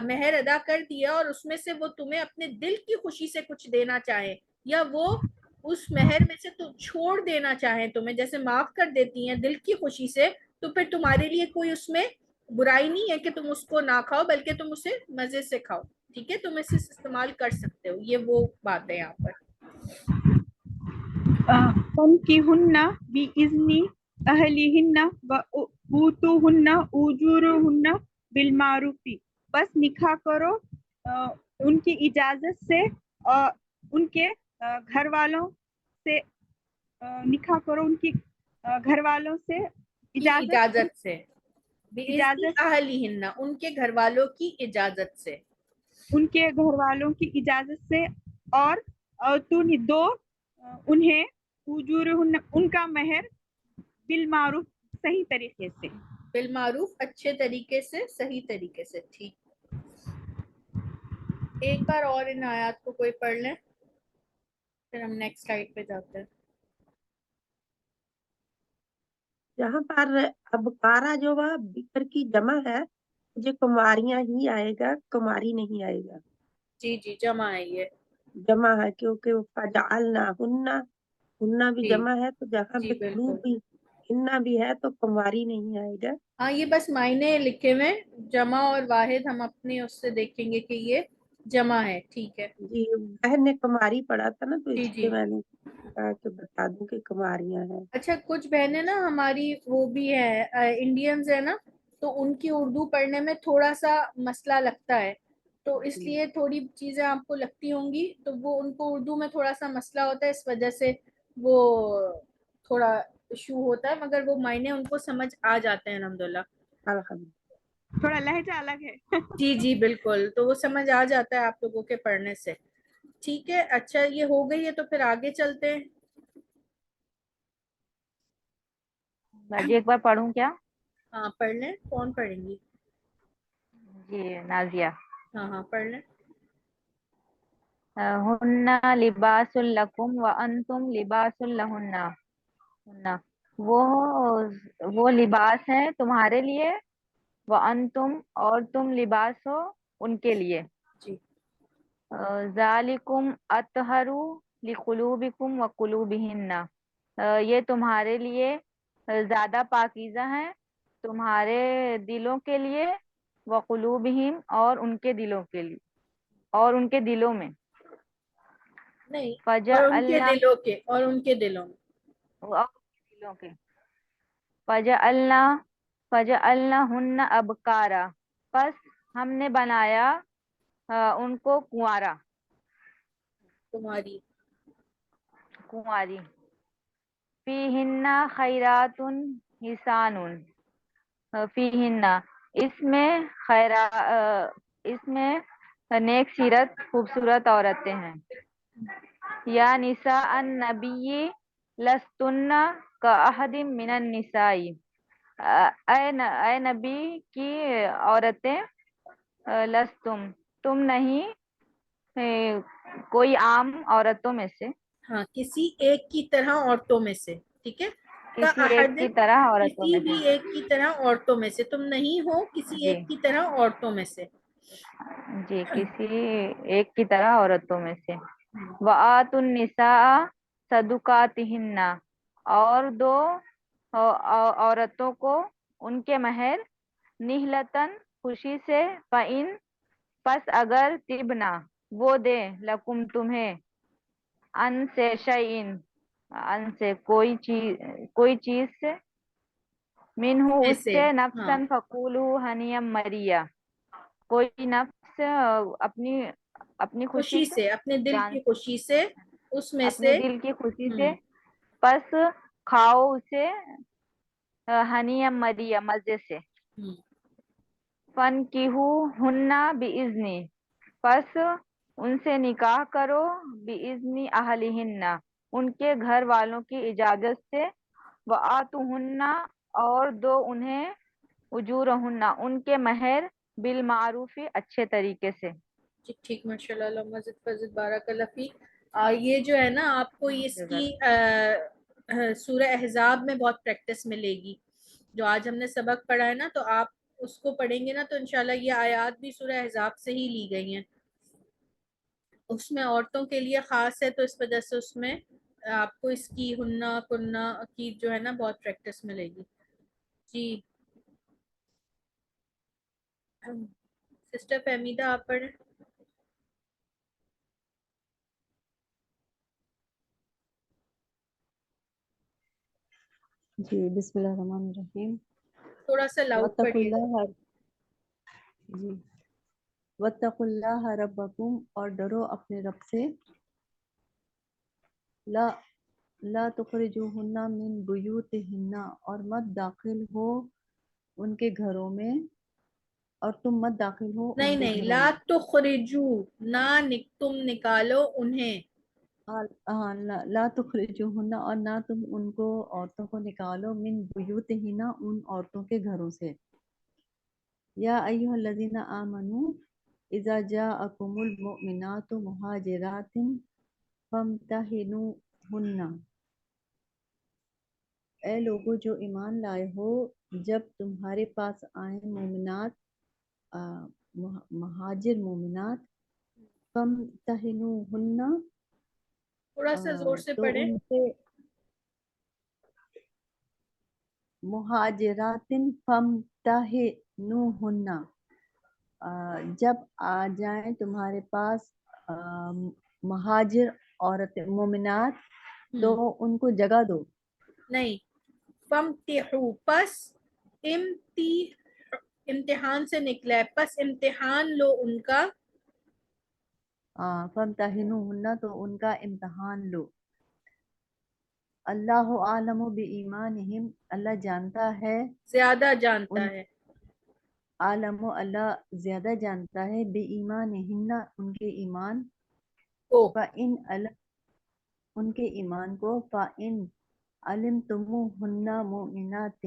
مہر ادا کر دیا اور اس میں سے وہ تمہیں اپنے دل کی خوشی سے کچھ دینا چاہے، یا وہ اس مہر میں سے تو چھوڑ دینا چاہیں تمہیں، جیسے معاف کر دیتی ہیں دل کی خوشی سے، تو پھر تمہارے لیے کوئی اس میں برائی نہیں ہے کہ تم اس کو نہ کھاؤ، بلکہ تم اسے مزے سے کھاؤ، ٹھیک ہے. تم اسے استعمال کر سکتے ہو. یہ وہ بات ہے یہاں پر. فَانْكِحُوهُنَّ بِإِذْنِ أَهْلِهِنَّ وَآتُوهُنَّ أُجُورَهُنَّ بِالْمَعْرُوفِ، بس نکاح کرو ان کی اجازت سے، اور ان کے گھر والوں سے نکاح کرو ان کی گھر والوں سے اجازت سے، اجازت، اہلہن، ان کے گھر والوں کی اجازت سے. ان کے گھر والوں کی اجازت سے، اور تو دو انہیں اجورہن، ان کا مہر، بالمعروف، صحیح طریقے سے. بالمعروف، اچھے طریقے سے، صحیح طریقے سے. ٹھیک. ایک بار اور ان آیات کو کوئی پڑھ لیں، پھر ہم نیکسٹ سلائیڈ پہ جاتے ہیں. یہاں پر ابکارا جو ہے بکر کی جمع ہے، جو کماریاں ہی آئے گا، کماری نہیں آئے گا. جی جی، جمع ہے یہ. جمع ہے کیونکہ فجعلنا ہننا بھی جی جمع ہے، تو جہاں جی پہ بالکل. بھی ہننا بھی ہے تو کماری نہیں آئے گا. ہاں، یہ بس معنی لکھے ہوئے، جمع اور واحد ہم اپنے اس سے دیکھیں گے کہ یہ جمع ہے. ٹھیک ہے. جی، بہن نے کماری پڑھا تھا نا، تو جی اس جی. لیے میں نے کہا کہ بتا دوں کہ کماریاں ہیں. اچھا، کچھ بہنیں نا ہماری وہ بھی ہے، انڈینز ہے نا، تو ان کی اردو پڑھنے میں تھوڑا سا مسئلہ لگتا ہے، تو اس جی لیے تھوڑی چیزیں آپ کو لگتی ہوں گی، تو وہ ان کو اردو میں تھوڑا سا مسئلہ ہوتا ہے، اس وجہ سے وہ تھوڑا ایشو ہوتا ہے، مگر وہ معنی ان کو سمجھ آ جاتے ہیں الحمدللہ. الحمد تھوڑا لہجہ الگ ہے. جی جی بالکل، تو وہ سمجھ آ جاتا ہے آپ لوگوں کے پڑھنے سے. ٹھیک ہے. اچھا، یہ ہو گئی ہے تو پھر آگے چلتے ہیں. جی ایک بار پڑھوں کیا؟ ہاں پڑھ لیں. کون پڑھیں گی؟ جی نازیہ. ہاں ہاں پڑھ لیں. ہن لباس لکم وانتم لباس لہن، وہ لباس ہے تمہارے لیے، وانتم، اور تم لباس ہو ان کے لیے. جی. ذالکم اطہر لقلوبکم وقلوبہن، یہ تمہارے لیے زیادہ پاکیزہ ہیں تمہارے دلوں کے لیے، وقلوبہم، اور ان کے دلوں کے لیے، اور ان کے دلوں میں. نہیں، اور ان کے فجعلنا، دلوں کے، اور ان کے دلوں میں. اور ان کے دلوں کے. فجعلنہن ابکارا، پس ہم نے بنایا ان کو کنوارا، کنواری. فیہن خیرات حسان، فیہن، اس میں نیک سیرت خوبصورت عورتیں ہیں. یا نساء النبی لستن کاحد من النساء، اے نبی کی عورتیں، لستم، تم نہیں کوئی عام عورتوں میں سے، ہاں، کسی ایک کی طرح عورتوں میں سے. ٹھیک ہے. کا کسی ایک احد، کی طرح عورتوں کسی میں بھی سے. ایک کی طرح عورتوں میں سے، تم نہیں ہو کسی جی ایک کی طرح عورتوں میں سے. جی، کسی ایک کی طرح عورتوں میں سے. وآتوا النساء صدقاتہن، اور دو عورتوں کو ان کے مہر، نہلتن، خوشی سے، فإن، پس اگر، تبنا، وہ دے، لکم، تمہیں، ان سے، شیئن، ان سے، کوئی چیز سے، منہ، میں اس سے. سے، ہاں، نفسن، فقولوا ہنیم مریا، کوئی نفس اپنی خوشی سے، سے، اپنے دل جان، کی خوشی سے، اس میں اپنے سے. دل کی خوشی سے، پس کھاؤ اسے، ہنیم مریا، مزے سے. فن کی ہننا بِإِذْنِ، پس ان سے نکاح کرو بِإِذْنِ أَهْلِهِنَّ ان کے گھر والوں کی اجازت سے، وَآتُوهُنَّ اور دو انہیں، اجورہن ان کے مہر، بالمعروف اچھے طریقے سے۔ جی ٹھیک، ماشاء اللہ، اللہ مزید فضل، بارک اللہ فیک۔ یہ جو ہے نا آپ کو اس کی سورہ احزاب میں بہت پریکٹس ملے گی۔ جو آج ہم نے سبق پڑھا ہے نا، تو آپ اس کو پڑھیں گے نا تو انشاءاللہ یہ آیات بھی سورہ احزاب سے ہی لی گئی ہیں۔ اس میں عورتوں کے لیے خاص ہے، تو اس وجہ سے اس میں آپ کو اس کی ہنہ کنہ کی جو ہے نا بہت پریکٹس ملے گی۔ جی سسٹر فہمیدہ آپ پڑھیں۔ جی بسم اللہ الرحمن الرحیم۔ تھوڑا سا لاؤڈ واتقوا پڑھیے گا۔ اللہ، جی واتقوا اللہ ربکم اور ڈرو اپنے رب سے، لا لا تخرجوہن من بیوتہن اور مت داخل ہو ان کے گھروں میں، اور تم مت داخل ہو ان نہیں کے نہیں، گھروں لا میں، تخرجو، نہ تم نکالو انہیں، لا تخرجوہن اور نہ تم ان کو عورتوں کو نکالو، من بیوتہن ان عورتوں کے گھروں سے، یا ایھا الذین آمنوا اذا جاءکم المؤمنات مہاجرات فامتحنوہن، اے لوگو جو ایمان لائے ہو، جب تمہارے پاس آئیں مومنات، مہاجر مومنات، فامتحنوہن تھوڑا سا زور سے تو پڑھیں۔ ان سے، مہاجرات فامتحنوہن جب آ جائیں تمہارے پاس مہاجر عورتیں مومنات تو ان کو جگہ دو، نہیں، فامتحو پس امتحان سے نکلا ہے، پس امتحان لو ان کا، فامتحنوہن تو ان کا امتحان لو، اللہ عالم بایمانہم اللہ جانتا ہے زیادہ جانتا ان، ہے، عالم اللہ زیادہ جانتا ہے، بایمانہن ان کے ایمان، کو فإن ان کے ایمان کو، فإن علمتموہن مؤمنات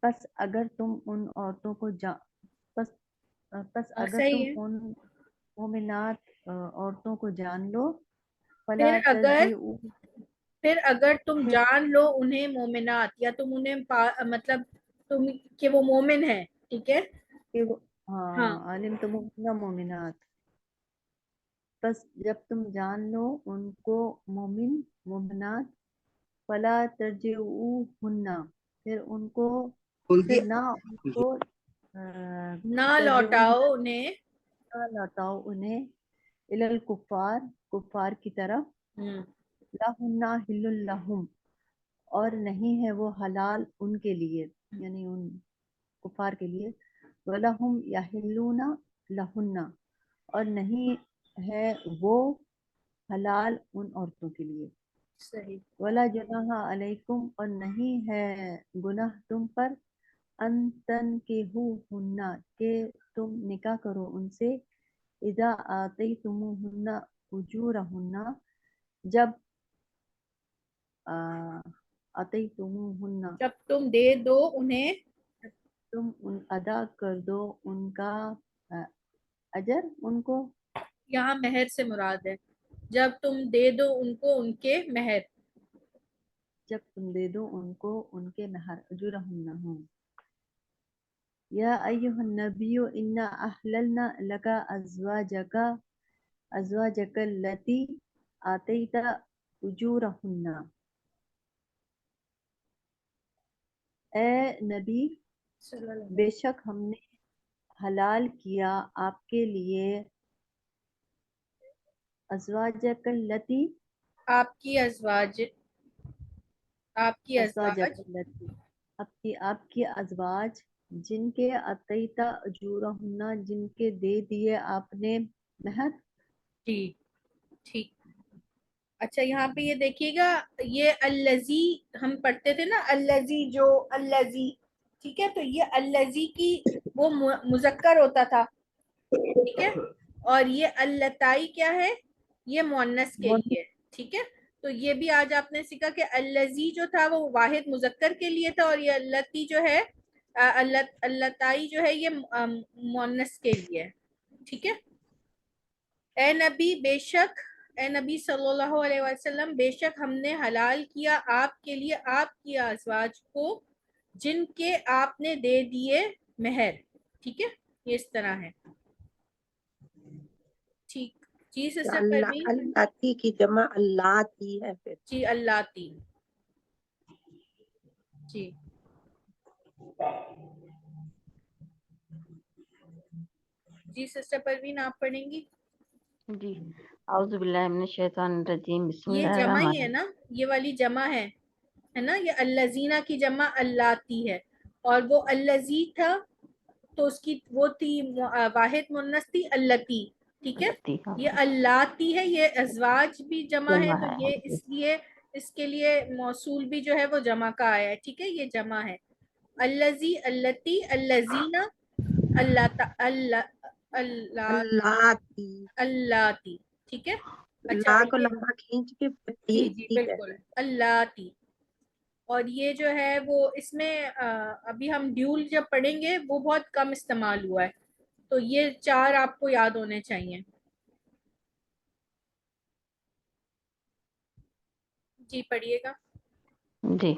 پس اگر تم ان عورتوں کو پس اگر تم صحیح ہے۔ ان مومنات عورتوں کو جان لو، فلا پھر اگر تم پھر جان لو انہیں مومنات، یا تم انہیں مطلب تم کہ وہ مومن ہے، ٹھیک ہے، کہ ہاں، علمتموہن مومنات، بس جب تم جان لو ان کو مومنات، فلا ترجعوہن پھر ان کو، پھر نہ ان کو نہ ترجعوہن لوٹاؤ انہیں، نہ لوٹاؤ انہیں، الی الکفار کفار کی طرف، لہن حل لہم اور نہیں ہے وہ حلال ان کے لیے، یعنی ان کفار کے لیے، وَلَهُمْ يَحِلُّونَ لَهُنَّ اور نہیں ہے وہ حلال ان عورتوں کے لیے، صحیح، وَلَا جُنَاحَ عَلَيْكُمْ اور نہیں ہے گناہ تم پر، ان تنکحوہن کہ تم نکاح کرو ان سے، اذا آتیتموہن اجورہن جب آتیتموہن جب تم دے دو انہیں، تم ادا کر دو ان کا اجر ان کو، یہاں مہر سے مراد ہے، جب تم دے دو ان کو ان کے مہر، جب تم دے دو ان کو ان کے مہر، اجورہن ہوں، یا ایھا النبی انا احللنا لک ازواجک اللاتی آتیت اجورہن، اے نبی بے شک ہم نے حلال کیا آپ کے لیے، ازواجک اللاتی آپ کی ازواج، آپ کی ازواجک ازواج، اللاتی آپ کی ازواج، جن کے آتیتا اجورہن جن کے دے دیے آپ نے مہر، جی ٹھیک۔ اچھا یہاں پہ یہ دیکھیے گا، یہ الذی ہم پڑھتے تھے نا، الذی جو الذی، ٹھیک ہے، تو یہ الذی کی وہ مذکر ہوتا تھا، ٹھیک ہے، اور یہ اللتائی کیا ہے؟ یہ مؤنث کے لیے. ٹھیک ہے، تو یہ بھی آج آپ نے سیکھا کہ اللذی جو تھا وہ واحد مذکر کے لیے تھا، اور یہ اللتی جو ہے اللتائی جو ہے یہ مؤنث کے لیے ہے. ٹھیک ہے. اے نبی بے شک، اے نبی صلی اللہ علیہ وسلم بے شک ہم نے حلال کیا آپ کے لیے آپ کی ازواج کو جن کے آپ نے دے دیے مہر. ٹھیک ہے، یہ اس طرح ہے. ٹھیک جی سسٹر پروین. اللہ کی جمع اللہ تی ہے پھر. جی اللہ تی. جی جی سسٹر پروین آپ پڑھیں گی. جی اعوذ باللہ من الشیطان الرجیم بسم یہ اللہ جمع ہی الرحمن ہے نا، یہ والی جمع ہے نا، یہ الزینہ کی جمع اللاتی ہے، اور وہ الزی تھا تو اس کی وہ تھی واحد مؤنث تھی اللتی. ٹھیک ہے، الرحیم یہ اللاتی ہے، یہ ازواج بھی جمع ہے، جمع تو ہے. یہ اس لیے اس کے لیے موصول بھی جو ہے وہ جمع کا آیا ہے. ٹھیک ہے، یہ جمع ہے. الزی اللتی الزینہ اللہ تی. اللاتی. ٹھیک ہے. اچھا لا کو یہ لمبا کھینچ کے جی جی ٹھیک ہے. بالکل اللاتی. اور یہ جو ہے وہ اس میں ابھی ہم ڈیول جب پڑھیں گے وہ بہت کم استعمال ہوا ہے، تو یہ 4 آپ کو یاد ہونے چاہیے. جی پڑھیے گا. جی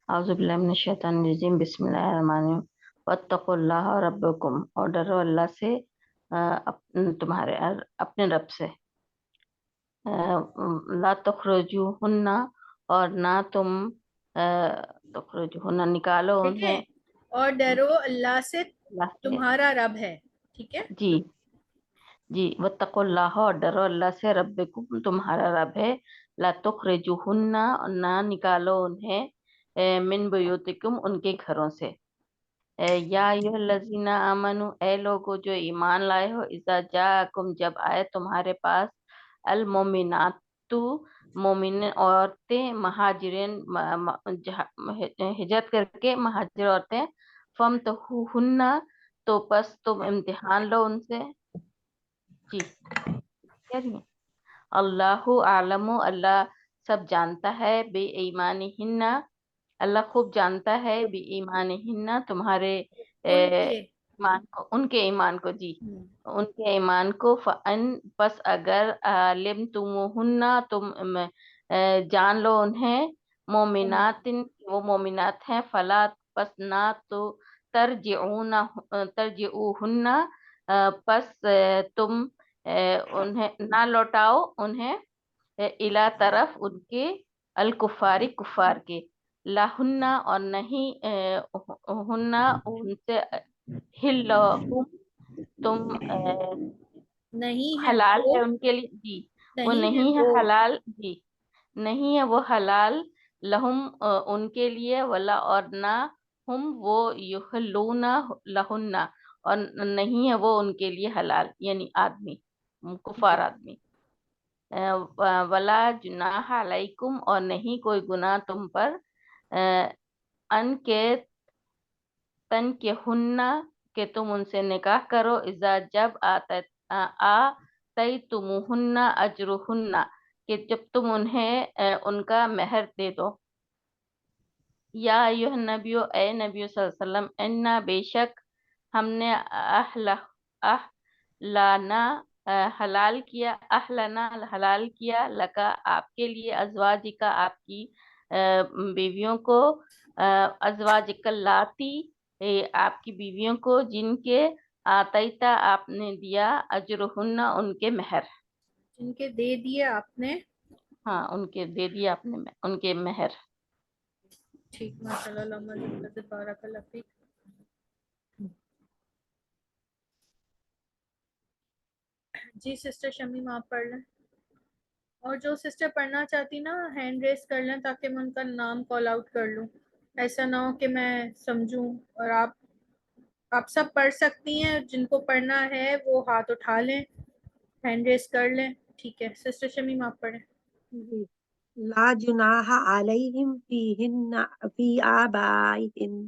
اعوذ باللہ من الشیطان الرجیم بسم اللہ الرحمن الرحیم واتقوا اللہ ربکم اور ڈرو اللہ سے تمہارے اپنے رب سے. لا تخرجوہن اور نہ تم تخرجوہن نکالو ٹھیک ہے، انہیں اور ڈرو اللہ سے اللہ سے. تمہارا رب ہے. ٹھیک ہے. جی جی واتقوا اللہ اور ڈرو اللہ سے ربکم تمہارا رب ہے. لا تخرجوہن نہ نکالو انہیں من بیوتکم ان کے گھروں سے. یا ایھا الذین آمنو اے لوگو جو ایمان لائے ہو اذا جاءکم جب آئے تمہارے پاس المومنات مومن عورتیں مہاجرین ہجرت کر کے مہاجر عورتیں فامتحوہن تو پس تم امتحان لو ان سے. جی کیا رہی ہیں. اللہ عالم اللہ سب جانتا ہے بے ایمانہن اللہ خوب جانتا ہے بے ایمانہن تمہارے ان کے ایمان کو ان کے ایمان کو. جی ان کے ایمان کو فَأَن پس اگر علمتموہن تم جان لو انہیں مومنات وہ مومنات ہیں فلا پس نہ تو ترجعوہن پس تم انہیں نہ لوٹاؤ انہیں الا طرف ان کے الکفاری کفار کے. لاہن اور نہیں ہن ان سے ہلہم تم نہیں ہے حلال وہ، ہے ان کے لیے. جی وہ نہیں ہے نہیں ہے وہ حلال. جی نہیں ہے وہ حلال لہم ان کے لیے ولا اور نہ ہم وہ یحلون لہن اور نہیں ہے وہ ان کے لیے حلال یعنی آدمی کفار آدمی. ولا جناح علیکم اور نہیں کوئی گناہ تم پر ان کے تن کے ہننا کہ تم ان سے نکاح کرو اذا جب آتیتموہن اجرہن کہ جب تم انہیں ان کا مہر دے دو. یا ایھا النبی اے نبی صلی اللہ علیہ وسلم انا بے شک ہم نے احلنا حلال کیا لکا آپ کے لیے ازواجکا آپ کی بیویوں کو ازواجک اللاتی آپ کی بیویوں کو جن کے آتیتا آپ نے دیا اجرہن ان کے مہر. جن کے دے دیے آپ نے. ہاں ان کے دے دیا آپ نے ان کے مہر. ٹھیک ماشاء اللہ اللہم بارک اللہ فیک. جی سسٹر شمیم آپ پڑھ لیں، اور جو سسٹر پڑھنا چاہتی نا ہینڈ ریز کر لیں تاکہ میں ان کا نام کال آؤٹ کر لوں. ایسا نہ ہو کہ میں سمجھوں اور آپ سب پڑھ سکتی ہیں، جن کو پڑھنا ہے وہ ہاتھ اٹھا لیں ہینڈ ریز کر لیں. ٹھیک ہے سسٹر شمیم آپ پڑھیں. جی لا جناح علیہم فی آبائہم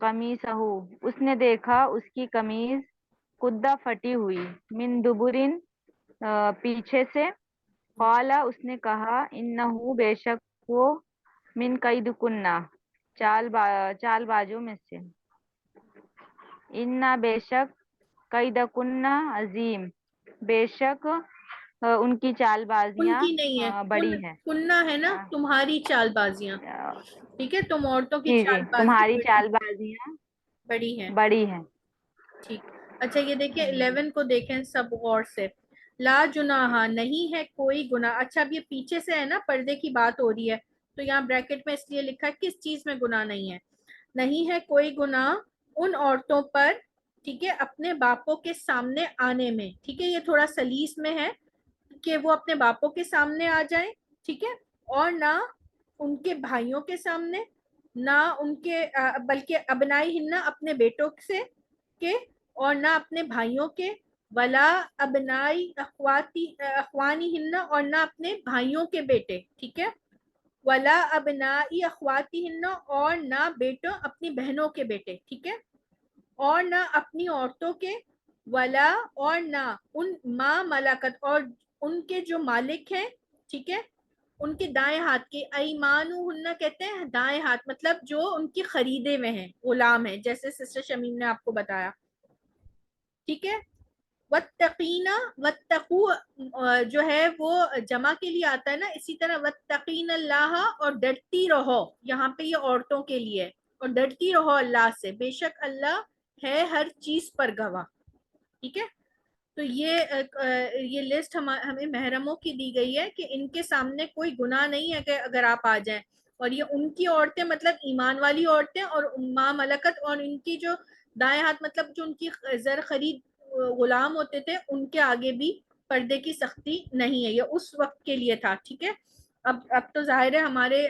قمیصہو اس نے دیکھا اس کی قمیض قدہ پھٹی ہوئی من دبرن پیچھے سے قالا اس نے کہا انہو بے شک وہ من قیدکنہ چال بازوں میں سے انا بے شک قیدکنہ عظیم بے شک ان کی چال ان بازیاں کی نہیں ہے، بڑی ہیں کنہ ہے نا تمہاری چال بازیاں، ٹھیک ہے، تم عورتوں کی جی چال بازی تمہاری چال بازیاں بڑی ہیں، بڑی ہیں. ٹھیک. اچھا یہ دیکھیں 11 کو دیکھیں سب غور سے. لا جناح نہیں ہے کوئی گناہ. اچھا اب یہ پیچھے سے ہے نا پردے کی بات ہو رہی ہے تو یہاں بریکٹ میں اس لیے لکھا ہے کس چیز میں گناہ نہیں ہے. نہیں ہے کوئی گناہ ان عورتوں پر، ٹھیک ہے، اپنے باپوں کے سامنے آنے میں. ٹھیک ہے یہ تھوڑا سلیس میں ہے کہ وہ اپنے باپوں کے سامنے آ جائیں، ٹھیک ہے، اور نہ ان کے بھائیوں کے سامنے، نہ ان کے بلکہ ابنائی ہن اپنے بیٹوں سے کے، اور نہ اپنے بھائیوں کے، ولا ابنائی اخوانی ہن اور نہ اپنے بھائیوں کے بیٹے، ٹھیک ہے، ولا ابنائی اخواتی ہن اور نہ بیٹوں اپنی بہنوں کے بیٹے، ٹھیک ہے، اور نہ اپنی عورتوں کے، ولا اور نہ ان ما ملکت اور ان کے جو مالک ہیں، ٹھیک ہے، ان کے دائیں ہاتھ کے. ایمانہن کہتے ہیں دائیں ہاتھ، مطلب جو ان کی خریدے میں ہیں، غلام ہیں، جیسے سسٹر شمیم نے آپ کو بتایا، ٹھیک ہے. واتقینا واتقو جو ہے وہ جمع کے لیے آتا ہے نا، اسی طرح واتقین اللہ اور ڈرتی رہو، یہاں پہ یہ عورتوں کے لیے، اور ڈرتی رہو اللہ سے، بے شک اللہ ہے ہر چیز پر گواہ. ٹھیک ہے، تو یہ لسٹ ہمیں محرموں کی دی گئی ہے کہ ان کے سامنے کوئی گناہ نہیں ہے کہ اگر آپ آ جائیں. اور یہ ان کی عورتیں مطلب ایمان والی عورتیں، اور ما ملکت اور ان کی جو دائیں ہاتھ مطلب جو ان کی زر خرید غلام ہوتے تھے، ان کے آگے بھی پردے کی سختی نہیں ہے. یہ اس وقت کے لیے تھا. ٹھیک ہے، اب تو ظاہر ہے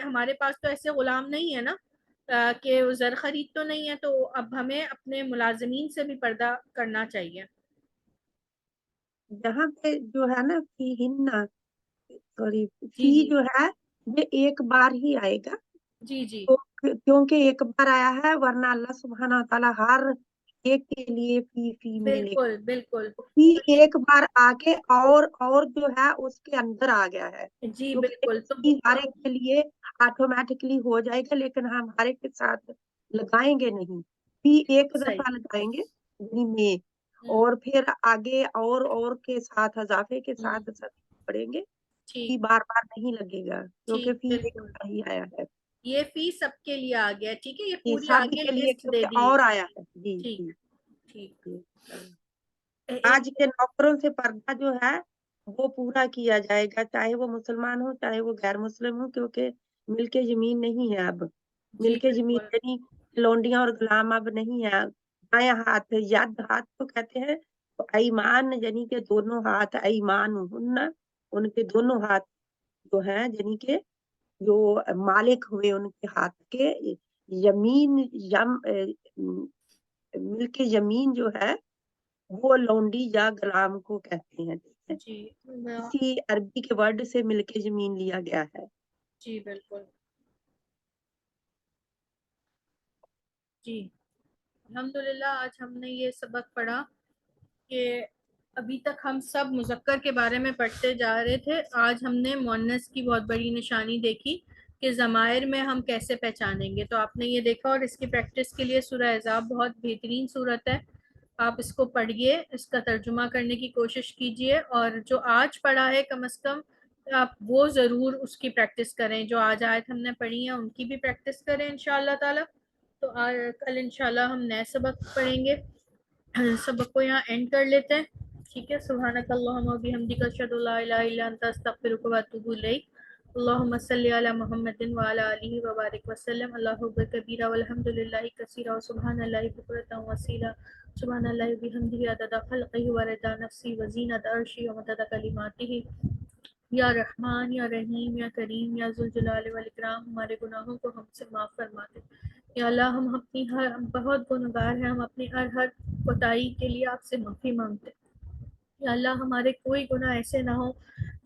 ہمارے پاس تو ایسے غلام نہیں ہے نا کہ زر خرید تو نہیں ہے، تو اب ہمیں اپنے ملازمین سے بھی پردہ کرنا چاہیے. یہاں پہ جو ہے نا فی ہننا، سوری جی فی جی جو ہے یہ ایک بار ہی آئے گا، جی جی تو کیونکہ ایک بار آیا ہے، ورنہ اللہ سبحانہ تعالیٰ ہر ایک کے لیے فی میں لے بالکل بالکل فی ایک بار آ کے اور جو ہے اس کے اندر آ گیا ہے، جی کیونکہ بالکل. تو فی ہر ایک کے لیے آٹومیٹکلی ہو جائے گا، لیکن ہم ہر ایک کے ساتھ لگائیں گے نہیں، فی ایک صحیح. دفعہ لگائیں گے یعنی میں، اور پھر آگے اور کے ساتھ اضافے کے ساتھ سب پڑھیں گے. فی ٹھیک بار بار نہیں لگے گا کیونکہ ٹھیک فی ایک بالکل. بار ہی آیا ہے، یہ فی سب کے لیے آ گیا. ٹھیک ہے، یہ یہ پوری سب آگے کے لیے لسٹ دے کیونکہ دی. اور آیا ہے. جی ٹھیک جی ٹھیک. جی. ایک آج کے نوکروں سے پردہ جو ہے وہ پورا کیا جائے گا، چاہے وہ مسلمان ہو چاہے وہ غیر مسلم ہو، کیونکہ ملک جمین نہیں ہے اب. جی ملک جمین بالکل یعنی لونڈیاں اور غلام اب نہیں ہے. بائیں ہاتھ ید ہاتھ کو کہتے ہیں، تو ایمان یعنی کہ دونوں ہاتھ، ایمان ان کے دونوں ہاتھ جو ہیں یعنی کہ جو مالک ہوئے ان کے ہاتھ کے، یمین ملک یمین جو ہے وہ لونڈی یا غلام کو کہتے ہیں. ٹھیک ہے، جی اسی عربی کے ورڈ سے ملک زمین لیا گیا ہے. جی بالکل. جی الحمدللہ آج ہم نے یہ سبق پڑھا کہ ابھی تک ہم سب مذکر کے بارے میں پڑھتے جا رہے تھے. آج ہم نے مؤنث کی بہت بڑی نشانی دیکھی کہ ضمائر میں ہم کیسے پہچانیں گے. تو آپ نے یہ دیکھا، اور اس کی پریکٹس کے لیے سورہ احزاب بہت بہترین صورت ہے. آپ اس کو پڑھیے، اس کا ترجمہ کرنے کی کوشش کیجئے، اور جو آج پڑھا ہے کم از کم آپ وہ ضرور اس کی پریکٹس کریں. جو آج آیت ہم نے پڑھی ہیں ان کی بھی پریکٹس کریں انشاءاللہ تعالی. تو کل انشاءاللہ ہم نئے سبق پڑھیں گے. سبق کو یہاں اینڈ کر لیتے ہیں. ٹھیک ہے، سبحانک اللہم و بحمدک اشہد ان لا الہ الا انت استغفرک و اتوب الیک. اللہم صلی علی محمد وعلی آلہ وبارک وسلم. اللہ اکبر کبیرہ والحمد للہ کثیرہ وسبحان اللہ بکرۃ واسیلہ. سبحان اللہ بحمدہ عدد خلقہ ورضا نفسی وزینت عرشہ ومدد کلماتہ. یا رحمان یا رحیم یا کریم یا ذوالجلال والاکرام، ہمارے گناہوں کو ہم سے معاف فرما دے. یا اللہ ہم اپنی بہت گنہگار ہیں، ہم اپنی ہر کوتاہی کے لیے آپ سے معافی مانگتے ہیں. یا اللہ ہمارے کوئی گناہ ایسے نہ ہو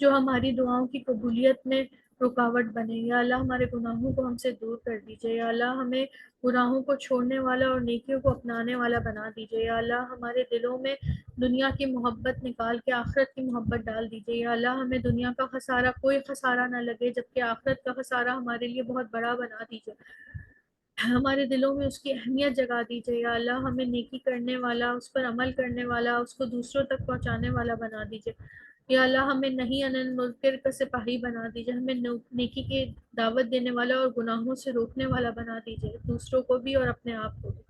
جو ہماری دعاؤں کی قبولیت میں رکاوٹ بنے. یا اللہ ہمارے گناہوں کو ہم سے دور کر دیجیے. یا اللہ ہمیں گناہوں کو چھوڑنے والا اور نیکیوں کو اپنانے والا بنا دیجیے. یا اللہ ہمارے دلوں میں دنیا کی محبت نکال کے آخرت کی محبت ڈال دیجیے. یا اللہ ہمیں دنیا کا خسارہ کوئی خسارہ نہ لگے جبکہ آخرت کا خسارہ ہمارے لیے بہت بڑا بنا دیجیے. ہمارے دلوں میں اس کی اہمیت جگا دیجیے. یا اللہ ہمیں نیکی کرنے والا، اس پر عمل کرنے والا، اس کو دوسروں تک پہنچانے والا بنا دیجیے. یا اللہ ہمیں نہیں عن المنکر کا سپاہی بنا دیجیے. ہمیں نیکی کی دعوت دینے والا اور گناہوں سے روکنے والا بنا دیجیے، دوسروں کو بھی اور اپنے آپ کو بھی.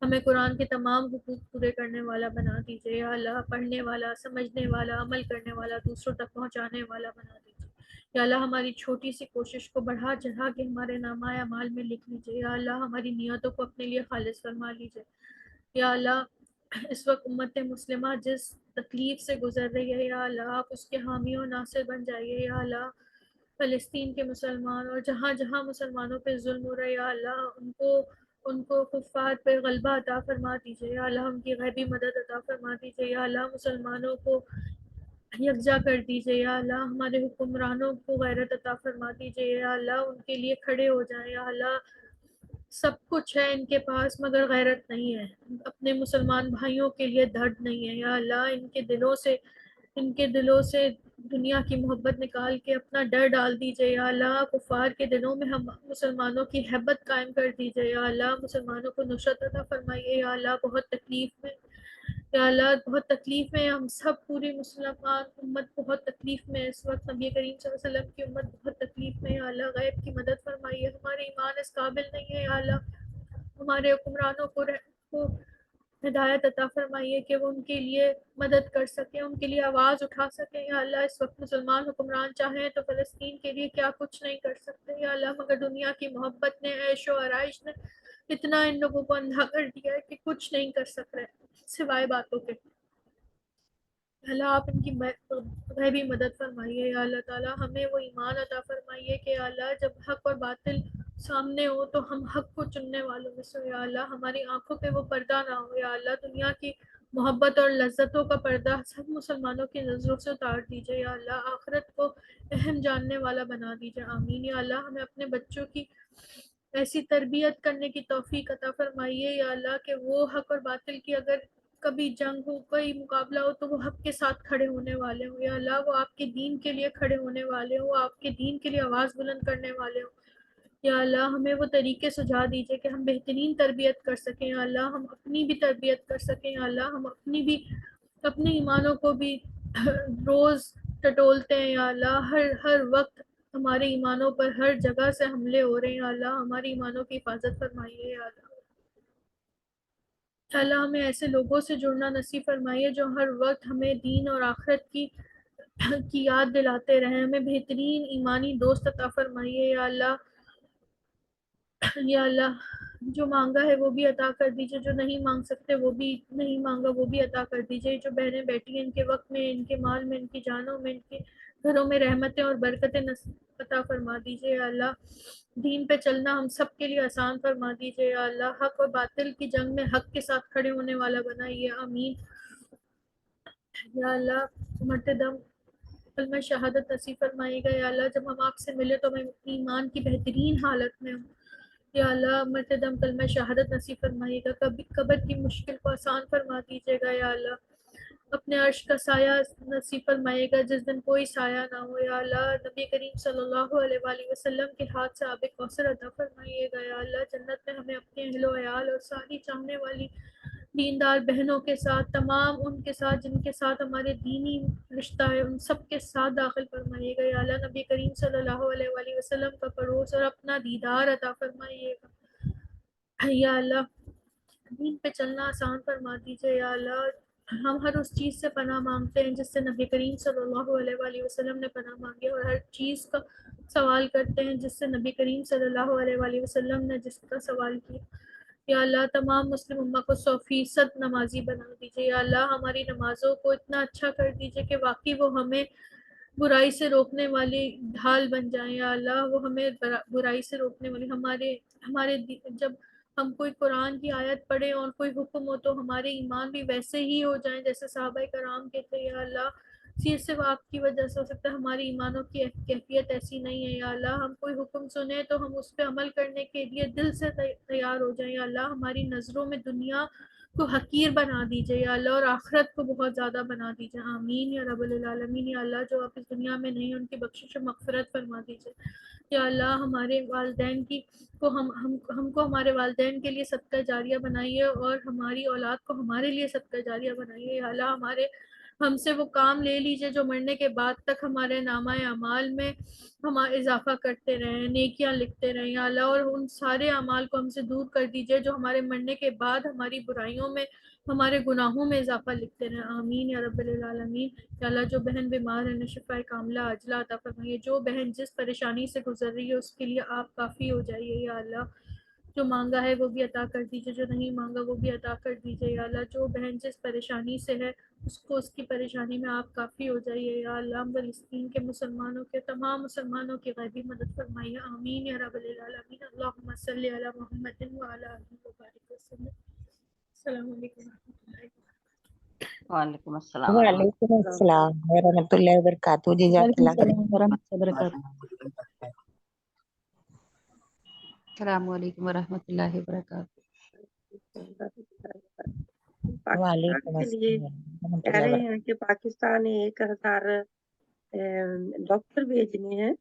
ہمیں قرآن کے تمام حقوق پورے کرنے والا بنا دیجیے. یا اللہ پڑھنے والا، سمجھنے والا، عمل کرنے والا، دوسروں تک پہنچانے والا بنا دیجیے. یا اللہ ہماری چھوٹی سی کوشش کو بڑھا چڑھا کے ہمارے نامہ اعمال میں لکھ لیجیے. یا اللہ ہماری نیتوں کو اپنے لیے خالص فرما لیجیے. یا اللہ اس وقت امت مسلمہ جس تکلیف سے گزر رہی ہے، یا اللہ آپ اس کے حامی و ناصر بن جائیے. یا اللہ فلسطین کے مسلمان اور جہاں جہاں مسلمانوں پہ ظلم ہو رہا ہے، یا اللہ ان کو کفار پہ غلبہ عطا فرما دیجیے. یا اللہ ان کی غیبی مدد عطا فرما دیجیے. یا اللہ مسلمانوں کو یکجا کر دیجیے. یا اللہ ہمارے حکمرانوں کو غیرت عطا فرما دیجیے. یا اللہ ان کے لیے کھڑے ہو جائیں. یا اللہ سب کچھ ہے ان کے پاس مگر غیرت نہیں ہے، اپنے مسلمان بھائیوں کے لیے درد نہیں ہے. یا اللہ ان کے دلوں سے دنیا کی محبت نکال کے اپنا ڈر ڈال دیجیے. یا اللہ کفار کے دلوں میں ہم مسلمانوں کی حیبت قائم کر دیجیے. یا اللہ مسلمانوں کو نصرت عطا فرمائیے. یا اللہ بہت تکلیف میں، یا اللہ بہت تکلیف میں ہم سب، پوری مسلمان امت بہت تکلیف میں اس وقت. نبی کریم صلی اللہ علیہ وسلم کی امت بہت تکلیف میں. یا اللہ غیب کی مدد فرمائیے. ہمارے ایمان اس قابل نہیں ہے. یا اللہ ہمارے حکمرانوں کو ہدایت عطا فرمائیے کہ وہ ان کے لیے مدد کر سکیں، ان کے لیے آواز اٹھا سکیں. یا اللہ اس وقت مسلمان حکمران چاہیں تو فلسطین کے لیے کیا کچھ نہیں کر سکتے. یا اللہ مگر دنیا کی محبت نے، عیش و آرائش نے اتنا ان لوگوں کو اندھا کر دیا ہے کہ کچھ نہیں کر سک رہے سوائے باتوں کے. اللہ آپ ان کی غیبی مدد فرمائیے. یا اللہ تعالیٰ ہمیں وہ ایمان عطا فرمائیے کہ یا اللہ جب حق اور باطل سامنے ہو تو ہم حق کو چننے والوں میں سے. یا اللہ ہماری آنکھوں پہ وہ پردہ نہ ہو. یا اللہ دنیا کی محبت اور لذتوں کا پردہ سب مسلمانوں کی نظروں سے اتار دیجیے. یا اللہ آخرت کو اہم جاننے والا بنا دیجیے. آمین. یا اللہ ہمیں اپنے بچوں کی ایسی تربیت کرنے کی توفیق عطا فرمائیے. یا اللہ کہ وہ حق اور باطل کی اگر کبھی جنگ ہو، کوئی مقابلہ ہو تو وہ حق کے ساتھ کھڑے ہونے والے ہوں. یا اللہ وہ آپ کے دین کے لیے کھڑے ہونے والے ہوں، آپ کے دین کے لیے آواز بلند کرنے والے ہوں. یا اللہ ہمیں وہ طریقے سجا دیجیے کہ ہم بہترین تربیت کر سکیں. یا اللہ ہم اپنی بھی تربیت کر سکیں. یا اللہ ہم اپنے ایمانوں کو بھی روز ٹٹولتے ہیں. یا اللہ ہر وقت ہمارے ایمانوں پر ہر جگہ سے حملے ہو رہے ہیں. یا اللہ ہماری ایمانوں کی حفاظت فرمائیے. یا اللہ ہمیں ایسے لوگوں سے جڑنا نصیب فرمائیے جو ہر وقت ہمیں دین اور آخرت کی یاد دلاتے رہیں. ہمیں بہترین ایمانی دوست عطا فرمائیے. یا اللہ جو مانگا ہے وہ بھی عطا کر دیجیے، جو نہیں مانگ سکتے وہ بھی نہیں مانگا وہ بھی عطا کر دیجیے. جو بہنیں بیٹھی ہیں ان کے وقت میں، ان کے مال میں، ان کی جانوں میں، ان کے گھروں میں رحمتیں اور برکتیں عطا فرما دیجیے. یا اللہ دین پہ چلنا ہم سب کے لیے آسان فرما دیجیے. یا اللہ حق اور باطل کی جنگ میں حق کے ساتھ کھڑے ہونے والا بنائیے. آمین. یا اللہ مرتے دم کلمہ شہادت نصیب فرمائیے گا. یا اللہ جب ہم آپ سے ملے تو ہم ایمان کی بہترین حالت میں ہوں. یا اللہ مرتے دم کلمہ شہادت نصیب فرمائیے گا. قبر کی مشکل کو آسان فرما دیجیے گا. یا اللہ اپنے عرش کا سایہ نصیب فرمائیے گا جس دن کوئی سایہ نہ ہو. یا اللہ نبی کریم صلی اللہ علیہ وآلہ وسلم کے ہاتھ سے آب کوثر عطا فرمائیے گا. یا اللہ جنت میں ہمیں اپنے اہل و عیال اور ساری چاہنے والی دیندار بہنوں کے ساتھ، تمام ان کے ساتھ جن کے ساتھ ہمارے دینی رشتہ ہے، ان سب کے ساتھ داخل فرمائیے گا. یا اللہ نبی کریم صلی اللہ علیہ وآلہ وسلم کا پڑوس اور اپنا دیدار عطا فرمائیے گا. یا اللہ دین پہ چلنا آسان فرما دیجیے. یا اللہ ہم ہر اس چیز سے پناہ مانگتے ہیں جس سے نبی کریم صلی اللہ علیہ وآلہ وسلم نے پناہ مانگی، اور ہر چیز کا سوال کرتے ہیں جس سے نبی کریم صلی اللہ علیہ وآلہ وسلم نے جس کا سوال کیا. یا اللہ تمام مسلم امہ کو 100% نمازی بنا دیجیے. یا اللہ ہماری نمازوں کو اتنا اچھا کر دیجیے کہ واقعی وہ ہمیں برائی سے روکنے والی ڈھال بن جائیں. یا اللہ وہ ہمیں برائی سے روکنے والی ہمارے جب ہم کوئی قرآن کی آیت پڑھیں اور کوئی حکم ہو تو ہمارے ایمان بھی ویسے ہی ہو جائیں جیسے صحابہ کرام کے تھے. یا اللہ صرف آپ کی وجہ سے ہو سکتا ہے ہماری ایمانوں کی کیفیت ایسی نہیں ہے یا اللہ. ہم کوئی حکم سنیں تو ہم اس پہ عمل کرنے کے لیے دل سے تیار ہو جائیں یا اللہ. ہماری نظروں میں دنیا کو حقیر بنا دیجئے یا اللہ اور آخرت کو بہت زیادہ بنا دیجئے. آمین یا رب العالمین. یا اللہ جو آپ اس دنیا میں نہیں ان کی بخشش و مغفرت فرما دیجئے یا اللہ. ہمارے والدین کی کو ہم کو ہمارے والدین کے لیے صدقہ جاریہ بنائیے اور ہماری اولاد کو ہمارے لیے صدقہ جاریہ بنائیے یا اللہ. ہم سے وہ کام لے لیجئے جو مرنے کے بعد تک ہمارے نامہ اعمال میں ہمارا اضافہ کرتے رہیں, نیکیاں لکھتے رہیں یا اللہ. اور ان سارے اعمال کو ہم سے دور کر دیجئے جو ہمارے مرنے کے بعد ہماری برائیوں میں ہمارے گناہوں میں اضافہ لکھتے رہیں. آمین یا رب العالمین. یا اللہ جو بہن بیمار ہے شفاء کاملہ عاجلہ عطا فرمائیے. جو بہن جس پریشانی سے گزر رہی ہے اس کے لیے آپ کافی ہو جائیے یا اللہ. جو مانگا ہے وہ بھی عطا کر دیجئے, جو نہیں مانگا وہ بھی عطا کر دیجئے یا اللہ. جو بہن جس پریشانی سے ہے اس کو اس کی پریشانی میں آپ کافی ہو جائیے یا اللہ. فلسطین کے مسلمانوں کے تمام مسلمانوں کی غیبی مدد فرمائیے. آمین یا رب العالمین. اللہم صلی علی محمد وعلی آلہ وبارک وسلم. السلام علیکم ورحمۃ اللہ وبرکاتہ. وعلیکم السلام ورحمۃ وعلیکم السلام ورحمۃ اللہ وبرکاتہ. جزاک وعلیکم اللہ خیر. السلام ورحمۃ اللہ وبرکاتہ. السلام علیکم ورحمۃ اللہ وبرکاتہ. پاکستان وعلیکم کے لیے السلام ورحمۃ کہہ اللہ رہے وبرکاتہ. ہیں کہ پاکستان نے 1000 ڈاکٹر بھیجنے ہیں